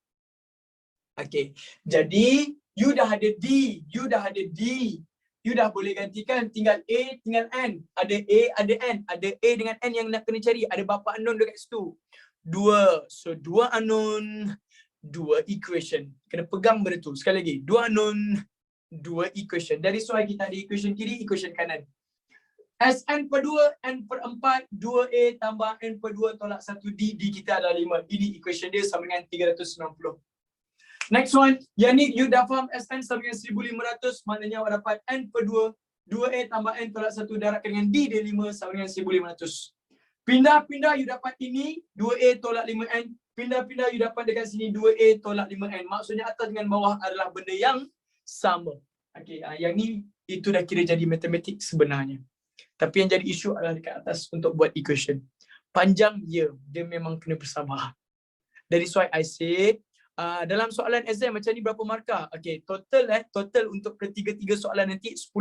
Okay. Jadi, you dah ada D. You dah boleh gantikan. Tinggal A, tinggal N. Ada A, ada N. Ada A dengan N yang nak kena cari. Ada berapa unknown dekat situ? 2. So, 2 unknown, 2 equation. Kena pegang benda tu. Sekali lagi. 2 unknown, 2 equation. Dari soal kita ada equation kiri, equation kanan. Sn per 2, N per 4, 2A tambah N per 2 tolak 1D. D kita adalah 5. Ini equation dia sama dengan 360. Next one. Yang ni you dah faham Sn sama dengan 1,500. Maknanya awak dapat N per 2. 2A tambah N tolak 1 darabkan dengan D dia 5 sama dengan 1,500. Pindah-pindah you dapat ini 2A tolak 5N. Pindah-pindah you dapat dekat sini 2A tolak 5N. Maksudnya atas dengan bawah adalah benda yang sama. Okey, yang ni itu dah kira jadi matematik sebenarnya. Tapi yang jadi isu adalah dekat atas untuk buat equation. Panjang, ya. Dia memang kena bersabar. Dari soal I said, dalam soalan exam macam ni berapa markah? Okey, total untuk ketiga-tiga soalan nanti 10.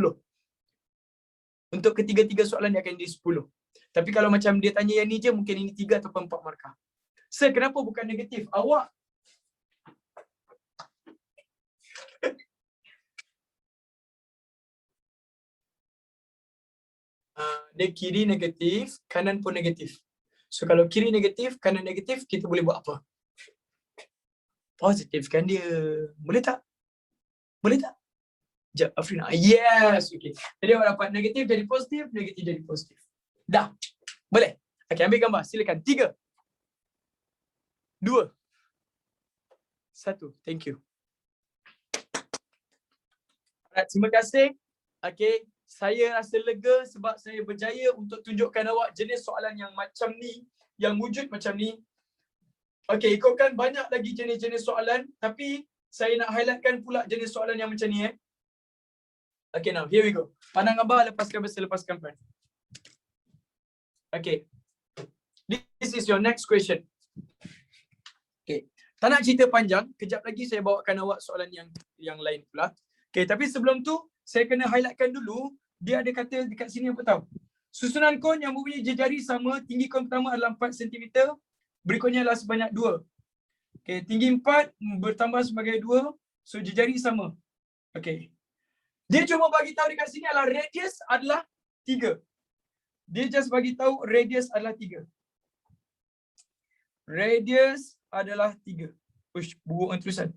Untuk ketiga-tiga soalan dia akan jadi 10. Tapi kalau macam dia tanya yang ni je, mungkin ini 3 atau 4 markah. Sir, kenapa bukan negatif? Awak dia kiri negatif, kanan pun negatif. So kalau kiri negatif, kanan negatif, kita boleh buat apa? Positifkan dia. Boleh tak? Boleh tak? Sekejap, Afrina. Yes, okay. Jadi awak dapat negatif jadi positif, negatif jadi positif. Dah. Boleh? Okay, ambil gambar. Silakan. 3, 2, 1. Thank you. Alright, terima kasih. Okay. Saya rasa lega sebab saya berjaya untuk tunjukkan awak jenis soalan yang macam ni, yang wujud macam ni. Okay, ikutkan banyak lagi jenis-jenis soalan, tapi saya nak highlightkan pula jenis soalan yang macam ni. Okay, now, here we go. Pandang gambar, lepaskan bersih, lepaskan pen. Okay. This is your next question. Okay. Tak nak cerita panjang, kejap lagi saya bawakan awak soalan yang lain pula. Okay, tapi sebelum tu, saya kena highlightkan dulu, dia ada kata dekat sini apa tahu? Susunan kon yang mempunyai jari sama, tinggi kon pertama adalah 4 cm, berikutnya adalah sebanyak 2. Okay, tinggi 4 bertambah sebagai 2, so jari sama. Okay. Dia cuma bagi tahu dekat sini adalah radius adalah 3. Dia just bagi tahu radius adalah 3. Radius adalah 3. Push, buruk tulisan.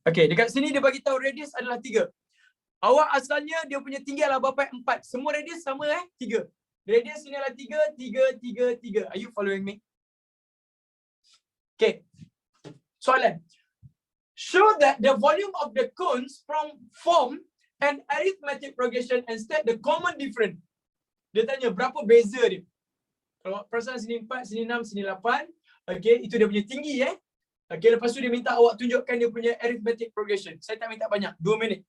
Okay, dekat sini dia bagi tahu radius adalah 3. Awak asalnya dia punya tinggi adalah berapa? 4. Semua radius sama 3. Radius sini adalah 3, 3, 3, 3. Are you following me? Okay. Soalan. Show that the volume of the cones form an arithmetic progression and state the common difference. Dia tanya berapa beza dia. Kalau perasan sini 4, sini 6, sini 8. Okay, itu dia punya tinggi Okay, lepas tu dia minta awak tunjukkan dia punya arithmetic progression. Saya tak minta banyak, 2 minit.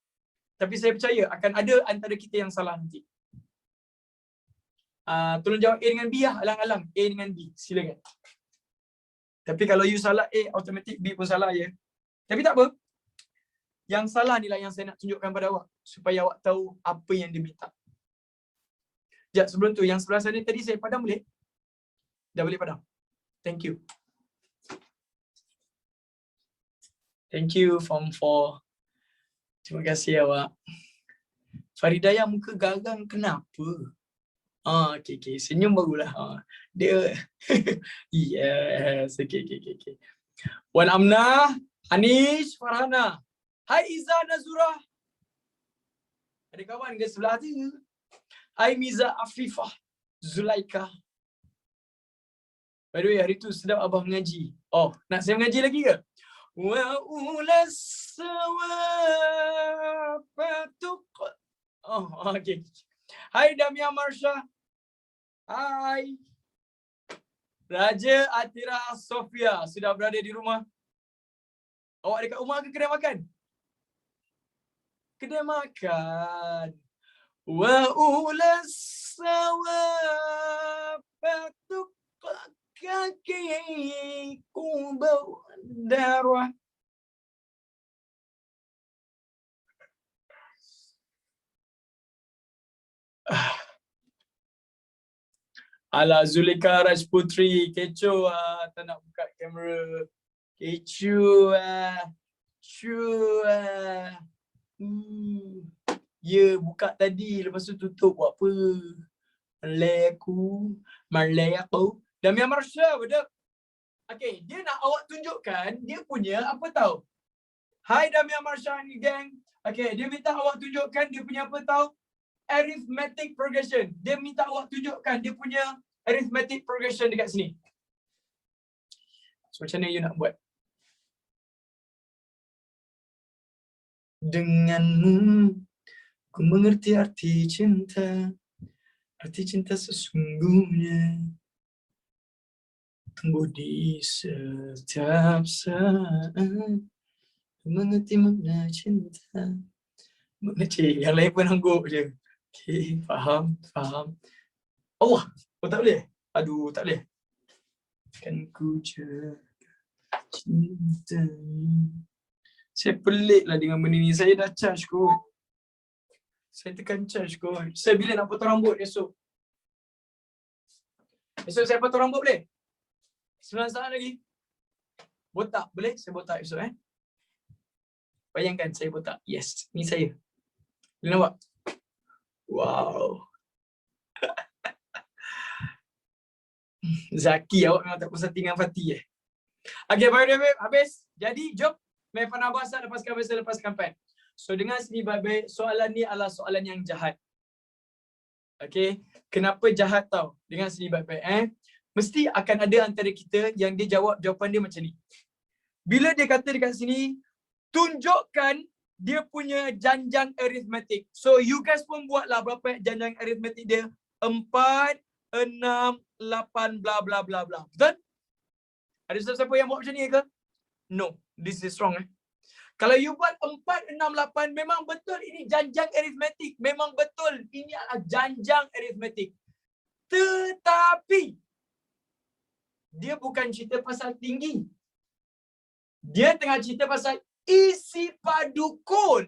Tapi saya percaya akan ada antara kita yang salah nanti. Tolong jawab A dengan B lah, alang-alang. A dengan B, silakan. Tapi kalau you salah A, automatic B pun salah ya. Tapi tak apa. Yang salah ni lah yang saya nak tunjukkan pada awak. Supaya awak tahu apa yang dia minta. Sekejap, sebelum tu, yang sebelah sana tadi saya padam boleh? Dah boleh padam. Thank you. Thank you, Form 4. Terima kasih awak. Faridaya muka garang kenapa? Okay. Senyum barulah. Dia. Yes. Okay. Wan Amnah, Anish, Farhana. Hai Iza Nazura. Ada kawan ke sebelah tu? Hai Miza Afifah, Zulaika. By the way, hari tu sedap abang mengaji. Nak saya mengaji lagi ke? Wa ulas sawafatuk. Okay. Hai Damia Marsha. Hai. Raja Atira Sofia sudah berada di rumah. Awak dekat rumah ke kedai makan? Kedai makan. Wa ulas sawafatuk kakiku berdarah. Ala Zulika Rajputri, kecoh tak nak buka kamera. Kecoh Ya, buka tadi, lepas tu tutup buat apa? Malay aku. Damia Marsha, betul? Okay, dia nak awak tunjukkan dia punya apa tahu? Hai Damia Marsha ni gang. Okay, dia minta awak tunjukkan dia punya apa tahu? Arithmetic progression. Dia minta awak tunjukkan dia punya arithmetic progression dekat sini. So macam mana you nak buat? Denganmu ku mengerti arti cinta. Arti cinta sesungguhnya tumbuh di setiap saat. Mengerti makna cinta. Makna cinta. Yang lain pun angguk je. Okay, faham. Allah, tak boleh? Aduh, tak boleh. Kan ku jaga cinta. Saya pelik lah dengan benda ni. Saya dah charge kot. Saya tekan charge kot. Saya bila nak potong rambut esok? Esok saya potong rambut boleh? 9 saat lagi. Botak boleh? Saya botak esok Bayangkan saya botak. Yes, ni saya. Boleh nampak? Wow. Zaki, awak memang tak pusat tinggal Fatih Okay, baik habis. Jadi, jom. Main panah basah, lepaskan pen. So, dengan sini baik-baik, soalan ni adalah soalan yang jahat. Okay, kenapa jahat tau? Dengan sini baik-baik mesti akan ada antara kita yang dia jawab jawapan dia macam ni. Bila dia kata dekat sini, tunjukkan dia punya janjang aritmetik. So, you guys pun buatlah berapa janjang aritmetik dia. 4, 6, 8, bla bla bla bla. Betul? Ada siapa yang buat macam ni ke? No, this is wrong. Kalau you buat 4, 6, 8, memang betul ini janjang aritmetik. Memang betul ini adalah janjang aritmetik. Tetapi, dia bukan cerita pasal tinggi. Dia tengah cerita pasal isi padu kon.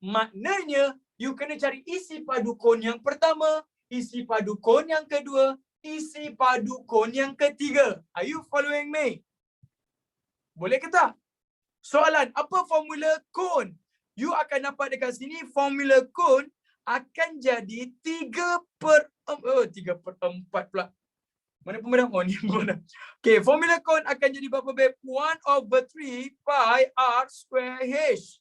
Maknanya, you kena cari isi padu kon yang pertama, isi padu kon yang kedua, isi padu kon yang ketiga. Are you following me? Boleh ke tak? Soalan, apa formula kon? You akan dapat dekat sini, formula kon akan jadi 3/4 pula. Mana pemadam? Oh, ni pemadam. Okay, formula kon akan jadi berapa, babe? 1/3 pi r square h.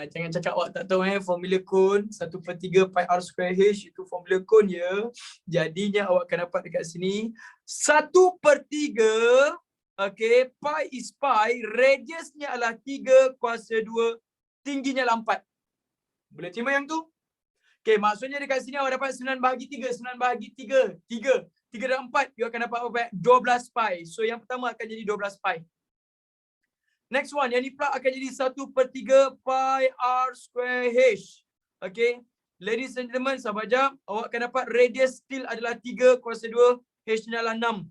Jangan cakap awak tak tahu formula kon 1/3 pi r square h itu formula kon ya. Jadinya awak akan dapat dekat sini 1/3. Okay, pi is pi, radiusnya adalah 3/2, tingginya adalah 4. Boleh terima yang tu? Okay, maksudnya dekat sini awak dapat 9/3, 9/3, 3 dan 4, you akan dapat apa? 12 pi. So yang pertama akan jadi 12 pi. Next one, yang ni pula akan jadi 1/3 pi r square h. Okay, ladies and gentlemen, sahabat jam, awak akan dapat radius still adalah 3/2, h-nya adalah 6.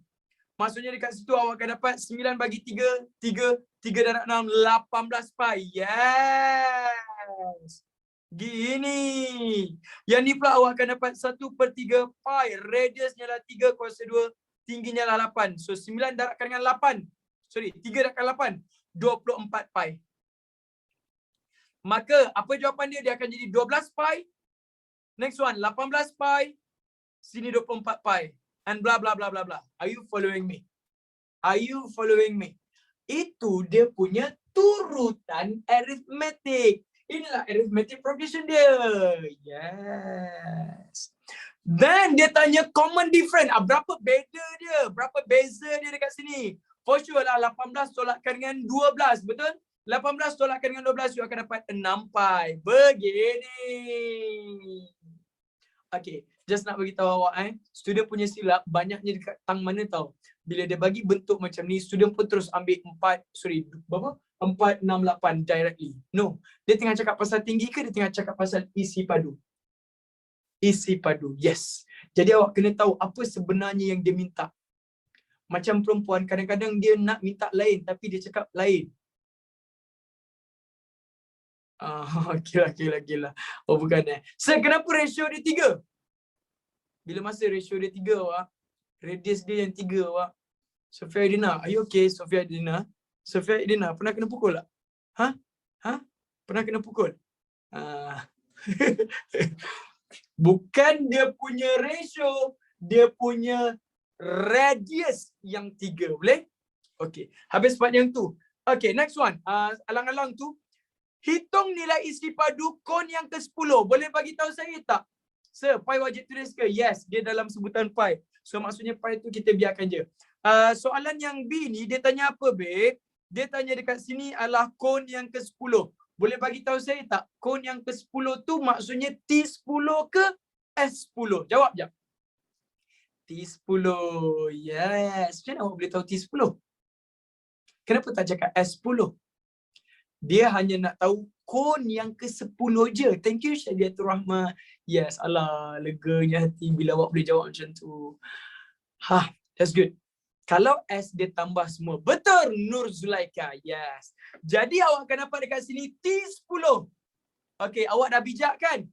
Maksudnya dekat situ awak akan dapat 9/3, 3 darab 6, 18 pi. Yes. Gini. Yang ni pula awak akan dapat 1/3 pi. Radiusnya adalah 3/2, tingginya adalah 8. So 9 darabkan dengan 8. Sorry, 3 darabkan 8. 24 pi. Maka apa jawapan dia? Dia akan jadi 12 pi. Next one, 18 pi. Sini 24 pi. And bla bla bla bla bla. Are you following me? Are you following me? Itu dia punya turutan arithmetic. Inilah arithmetic progression dia. Yes. Then dia tanya common difference. Berapa beza dia? Berapa beza dia dekat sini? For sure lah 18 tolakkan dengan 12. Betul? 18 tolakkan dengan 12, you akan dapat 6 pi. Begini. Okay. Just nak bagi tahu awak student punya silap banyaknya dekat tang mana tahu. Bila dia bagi bentuk macam ni, student pun terus ambil 4, 6, 8 directly. No. Dia tengah cakap pasal tinggi ke dia tengah cakap pasal isi padu? Isi padu. Yes. Jadi awak kena tahu apa sebenarnya yang dia minta. Macam perempuan kadang-kadang dia nak minta lain tapi dia cakap lain. Gila. Oh bukan So kenapa ratio dia 3? Bila masa ratio dia 3 awak, radius dia yang 3 awak. Sofia Edina, are you okay Sofia Edina? Sofia Edina, pernah kena pukul tak? Pernah kena pukul? Bukan dia punya ratio, dia punya radius yang 3, boleh? Okay, habis part yang tu. Okay, next one. Alang-alang tu, hitung nilai isi padu kon yang ke-10. Boleh bagi tahu saya tak? Sir, pi wajib tulis ke? Yes, dia dalam sebutan pi. So maksudnya pi tu kita biarkan je. Soalan yang B ni dia tanya apa, babe? Dia tanya dekat sini adalah kon yang ke-10. Boleh bagi tahu saya tak? Kon yang ke-10 tu maksudnya T10 ke S10? Jawab jap. T10. Yes. Macam mana awak boleh tahu T10? Kenapa tak cakap S10? Dia hanya nak tahu kon yang ke-10 je. Thank you Syadiatul Rahmah. Yes, alah, leganya hati bila awak boleh jawab macam tu. That's good. Kalau S dia tambah semua. Betul Nur Zulaika. Yes. Jadi awak akan dapat dekat sini T10. Okey, awak dah bijak kan?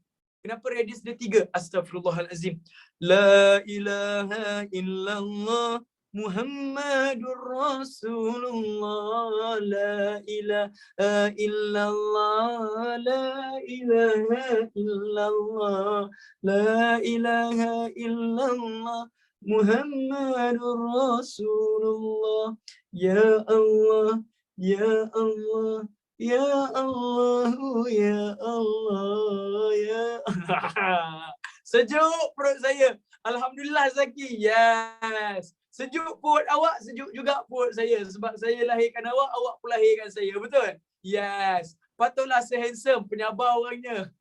Kenapa radius dia 3? Astaghfirullahalazim. La ilaha illallah Muhammadur Rasulullah. La ilaha illallah. La ilaha illallah. La ilaha illallah Muhammadur Rasulullah. Ya Allah, ya Allah, ya Allah, ya Allah, ya Sejuk perut saya. Alhamdulillah Zaki. Yes. Sejuk perut awak, sejuk juga perut saya. Sebab saya lahirkan awak, awak pun lahirkan saya. Betul? Yes. Patutlah saya handsome, penyabar orangnya.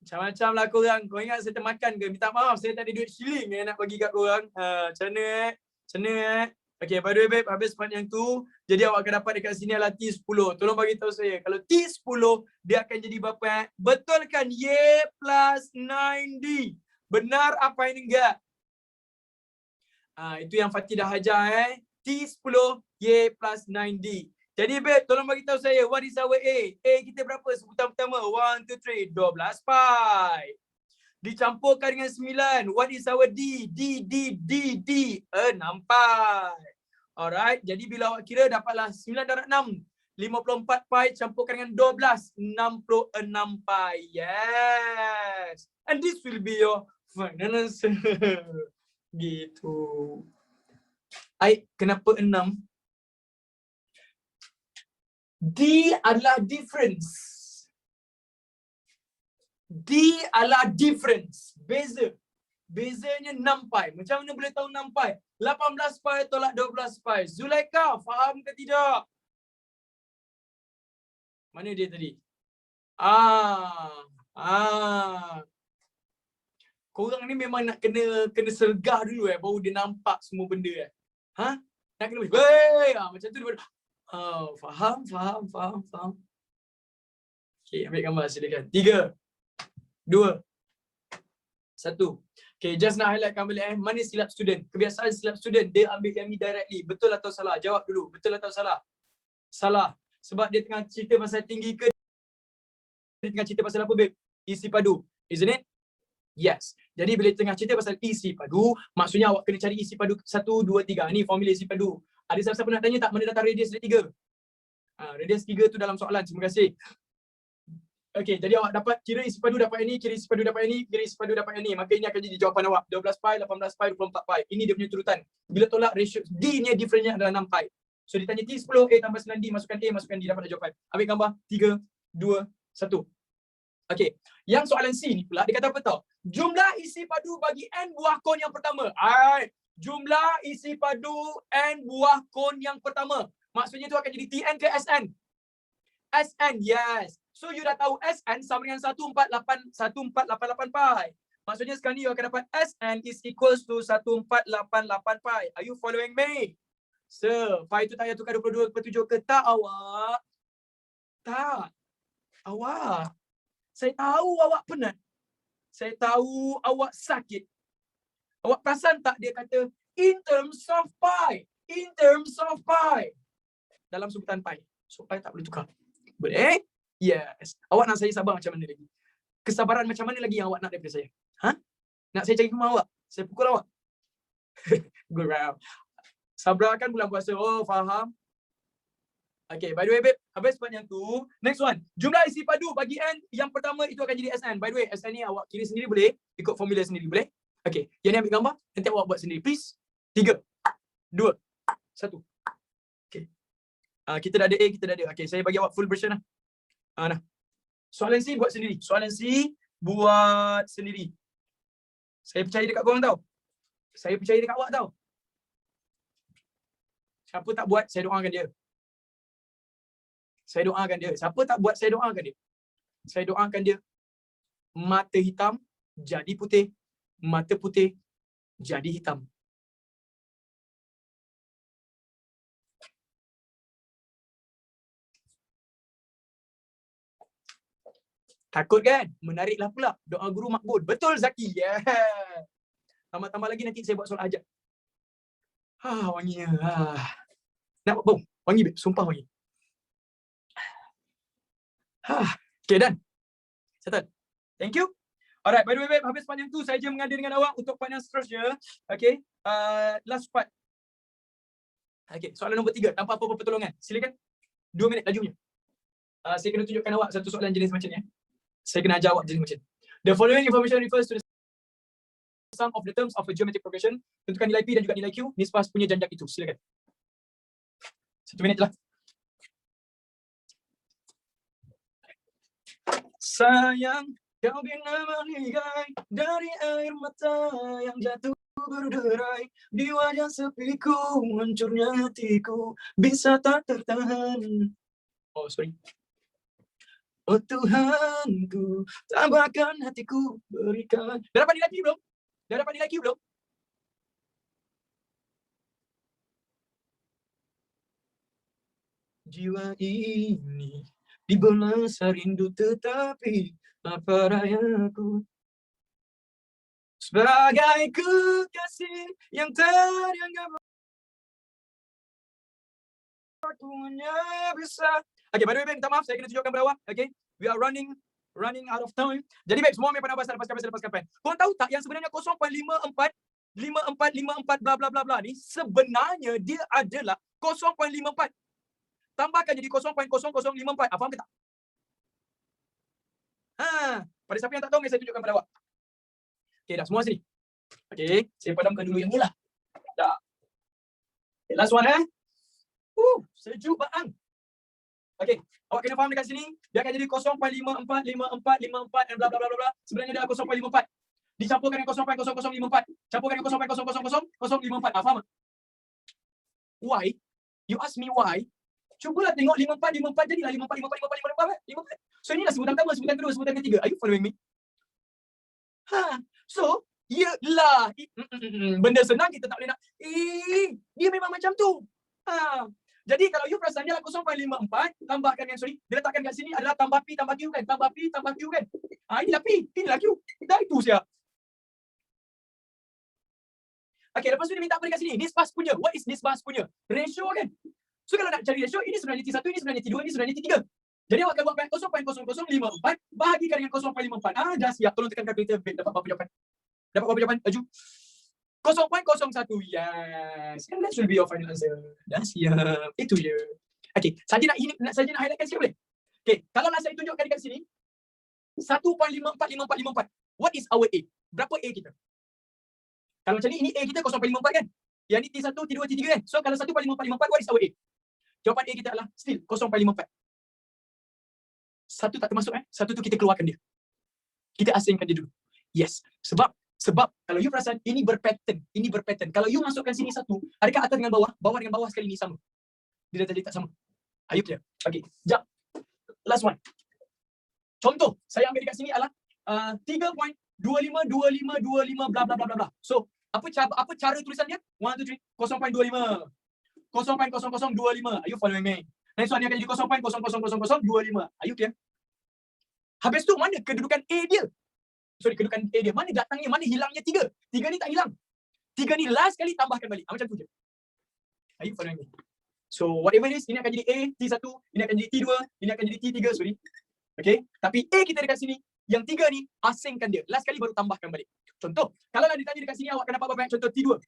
Macam-macam lah korang. Kau ingat saya termakan ke? Minta maaf, saya tak ada duit shilling nak bagi kat korang. Macam mana Macam mana Okay, by the way babe, habis part yang tu, jadi awak akan dapat dekat sini adalah T10. Tolong bagi tahu saya, kalau T10, dia akan jadi berapa? Betul kan? Y plus 9D. Benar apa ini enggak? Itu yang Fatih dah ajar T10, Y plus 9D. Jadi babe, tolong bagi tahu saya, what is our A? A kita berapa sebutan pertama? 1, 2, 3, 12 pi. Dicampurkan dengan 9. What is our D? D. 6 pi. Alright, jadi bila awak kira dapatlah 9 darab 6. 54 pi campurkan dengan 12. 66 pi. Yes. And this will be your final answer. Gitu. Kenapa 6? D adalah difference. D adalah difference. Bezanya 6 pi. Macam mana boleh tahu 6 pi? 18 pi tolak 12 pi. Zulaika, faham ke tidak? Mana dia tadi? Korang ni memang nak kena sergah dulu baru dia nampak semua benda Nak kena macam tu dia faham. Okay, ambil gambar silakan. 3, 2, 1. Okay, just nak highlightkan balik mana silap student. Kebiasaan silap student, dia ambil yang ni directly. Betul atau salah? Jawab dulu. Betul atau salah? Salah. Sebab dia tengah cerita pasal tinggi ke? Dia tengah cerita pasal apa, babe? Isi padu. Isn't it? Yes. Jadi bila tengah cerita pasal isi padu, maksudnya awak kena cari isi padu 1, 2, 3. Ni formula isi padu. Ada siapa-siapa nak tanya tak mana datang radius dia 3? Radius 3 tu dalam soalan. Terima kasih. Okey, jadi awak dapat kira isi padu dapat ini, kira isi padu dapat ini, kira isi padu dapat ini. Maka ini akan jadi jawapan awak. 12 pi, 18 pi, 24 pi. Ini dia punya turutan. Bila tolak ratio D-nya difference-nya adalah 6 pi. So ditanya T10, A tambah 9D, masukkan A, masukkan D, dapat jawapan. Ambil gambar. 3, 2, 1. Okey, yang soalan C ni pula dia kata apa tau? Jumlah isi padu bagi n buah kon yang pertama. Jumlah isi padu n buah kon yang pertama. Maksudnya tu akan jadi Tn ke Sn? Sn, yes. So you dah tahu Sn sama dengan 1488 pi. Maksudnya sekarang ni you akan dapat Sn is equals to 1488 pi. Are you following me? So, pi tu tak payah tukar 22/7 ke tak awak? Tak. Awak. Saya tahu awak penat. Saya tahu awak sakit. Awak perasan tak dia kata in terms of pi. In terms of pi. Dalam sebutan pi. So, pi tak boleh tukar. Boleh? Yes. Awak nak saya sabar macam mana lagi? Kesabaran macam mana lagi yang awak nak daripada saya? Nak saya cari rumah awak? Saya pukul awak? Good round. Sabarkan bulan puasa. Oh, faham? Okay, by the way, babe, habis part yang tu. Next one. Jumlah isi padu bagi n yang pertama itu akan jadi Sn. By the way, Sn ni awak kira sendiri boleh? Ikut formula sendiri boleh? Okay, yang ni ambil gambar. Nanti awak buat sendiri. Please. 3, 2, 1. Okay. Kita dah ada A, kita dah ada. Okay, saya bagi awak full version lah. Nah. Soalan C buat sendiri. Soalan C buat sendiri. Saya percaya dekat korang tau. Saya percaya dekat awak tau. Siapa tak buat, saya doakan dia. Saya doakan dia. Siapa tak buat, saya doakan dia. Saya doakan dia. Mata hitam jadi putih. Mata putih jadi hitam. Takut kan? Menariklah pula. Doa guru makbul. Betul Zaki. Yeah. Tambah-tambah lagi nanti saya buat solat hajat. Wanginya. Nak bau? Wangi, babe. Sumpah wangi. Okay, done. Settle. Thank you. Alright, by the way, habis part yang tu, saya je mengadir dengan awak untuk part yang seterusnya. Okay, last part. Okay, soalan nombor 3, tanpa apa-apa pertolongan. Silakan. 2 minit lajunya. Saya kena tunjukkan awak satu soalan jenis macam ni. Saya kena ajar awak jenis macam ni. The following information refers to the sum of the terms of a geometric progression. Tentukan nilai P dan juga nilai Q. Nisbah punya janjak itu. Silakan. 1 minit lah. Sayang, kau bina meligai dari air mata yang jatuh berderai di wajah sepiku, hancurnya hatiku bisa tak tertahan. Oh, sorry. Oh Tuhanku, tambahkan hatiku, berikan. Dah dapat nilai Q belum? Dah dapat nilai Q belum? Jiwa ini dibelas rindu, tetapi apa rayaku sebagai kekasih yang terdianggap aku hanya bisa. Okay, by the way, minta maaf, saya kena tunjukkan pada awak. Okay, we are running out of time. Jadi baik, semua memang pasal lepas kapan. Korang tahu tak yang sebenarnya 0.54 bla bla bla bla ni sebenarnya dia adalah 0.54. Tambahkan jadi 0.0054. Faham ke tak? Pada siapa yang tak tahu, saya tunjukkan pada awak. Okay, dah semua sini. Okay, saya padamkan dulu yang ni lah. Dah. Okay, last one sejuk bang. Okay, awak kena faham dekat sini, dia akan jadi 0.545454 dan bla bla bla bla. Sebenarnya dia 0.54. Dicampurkan dengan 0.0054. Campurkan dengan 0.000054. Faham tak? Why? You ask me why? Cubalah tengok 54 jadilah 54. So inilah sebutan pertama, sebutan kedua, sebutan ketiga. Are you following me? So, yelah. Benda senang kita tak boleh nak. Dia memang macam tu. Jadi kalau you perasan dia 0.54 tambahkan dengan dia letakkan kat sini adalah tambah P tambah Q kan? Tambah P tambah Q kan? Inilah P, inilah Q. Dah itu siap. Okay, lepas tu dia minta apa dekat sini? Nisbah punya. What is nisbah punya? Ratio kan? So kalau nak cari ratio, ini sebenarnya T1, ini sebenarnya T2, ini sebenarnya T3. Jadi awak akan buat 0.0054 bahagikan dengan 0.54. Dah siap. Tolong tekan kalkulator. Dapat berapa jawapan? Dapat berapa jawapan? Laju. 0.01. Yes. And that should be your final answer. Dah siap. Itu je. Okay. Saja nak highlightkan sikit boleh? Okay. Kalau nak saya tunjukkan dekat sini. 1.545454. What is our A? Berapa A kita? Kalau macam ni A kita 0.54 kan? Yang ni T1, T2, T3 kan? So kalau 1.5454, what is our A? Jawapan A kita adalah still 0.54. Satu tak termasuk Satu tu kita keluarkan dia. Kita asingkan dia dulu. Yes. Sebab kalau you perasan ini berpattern. Kalau you masukkan sini satu, adakah atas dengan bawah dengan bawah sekali ni sama? Dia dah jadi tak sama. Ayo clear. Okey, jap. Last one. Contoh, saya ambil dekat sini adalah 3.252525 bla bla bla bla. So, apa cara tulisan dia? 1 2 3 0.25. 0.0025. Are you following me? Next one ni akan jadi 0.000025. Are you clear? Habis tu mana kedudukan A dia? Kedudukan A dia. Mana datangnya? Mana hilangnya 3? 3 ni tak hilang. 3 ni last kali tambahkan balik. Macam tu je. Are you following me? So whatever it is, ini akan jadi A, T1, ini akan jadi T2, ini akan jadi T3, sorry. Okay? Tapi A kita dekat sini, yang 3 ni asingkan dia. Last kali baru tambahkan balik. Contoh, kalau lah ditanya dekat sini awak akan dapat berapa? Contoh T2.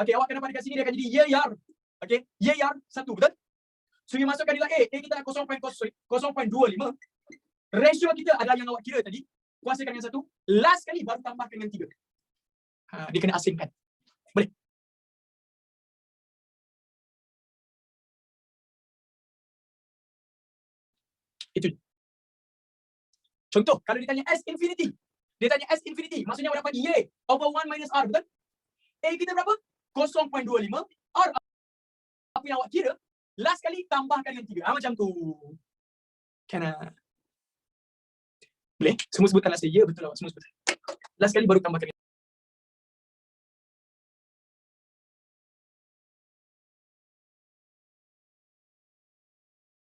Okay, awak akan dapat dekat sini dia akan jadi YR. Okay, YR 1, betul? So you masukkan nilai A kita 0.25. Ratio kita adalah yang awak kira tadi. Kuasakan yang 1. Last kali baru tambahkan yang 3. Dia kena asingkan. Boleh? Itu. Contoh, kalau ditanya S infinity. Dia tanya S infinity. Maksudnya awak dapat Y over 1 minus R, betul? A kita berapa? 0.25. R apa yang awak kira? Last kali tambahkan yang 3. Macam tu. Kena. Boleh? Semua sebutkan last ya, betul awak semua sebutkan. Last kali baru tambahkan.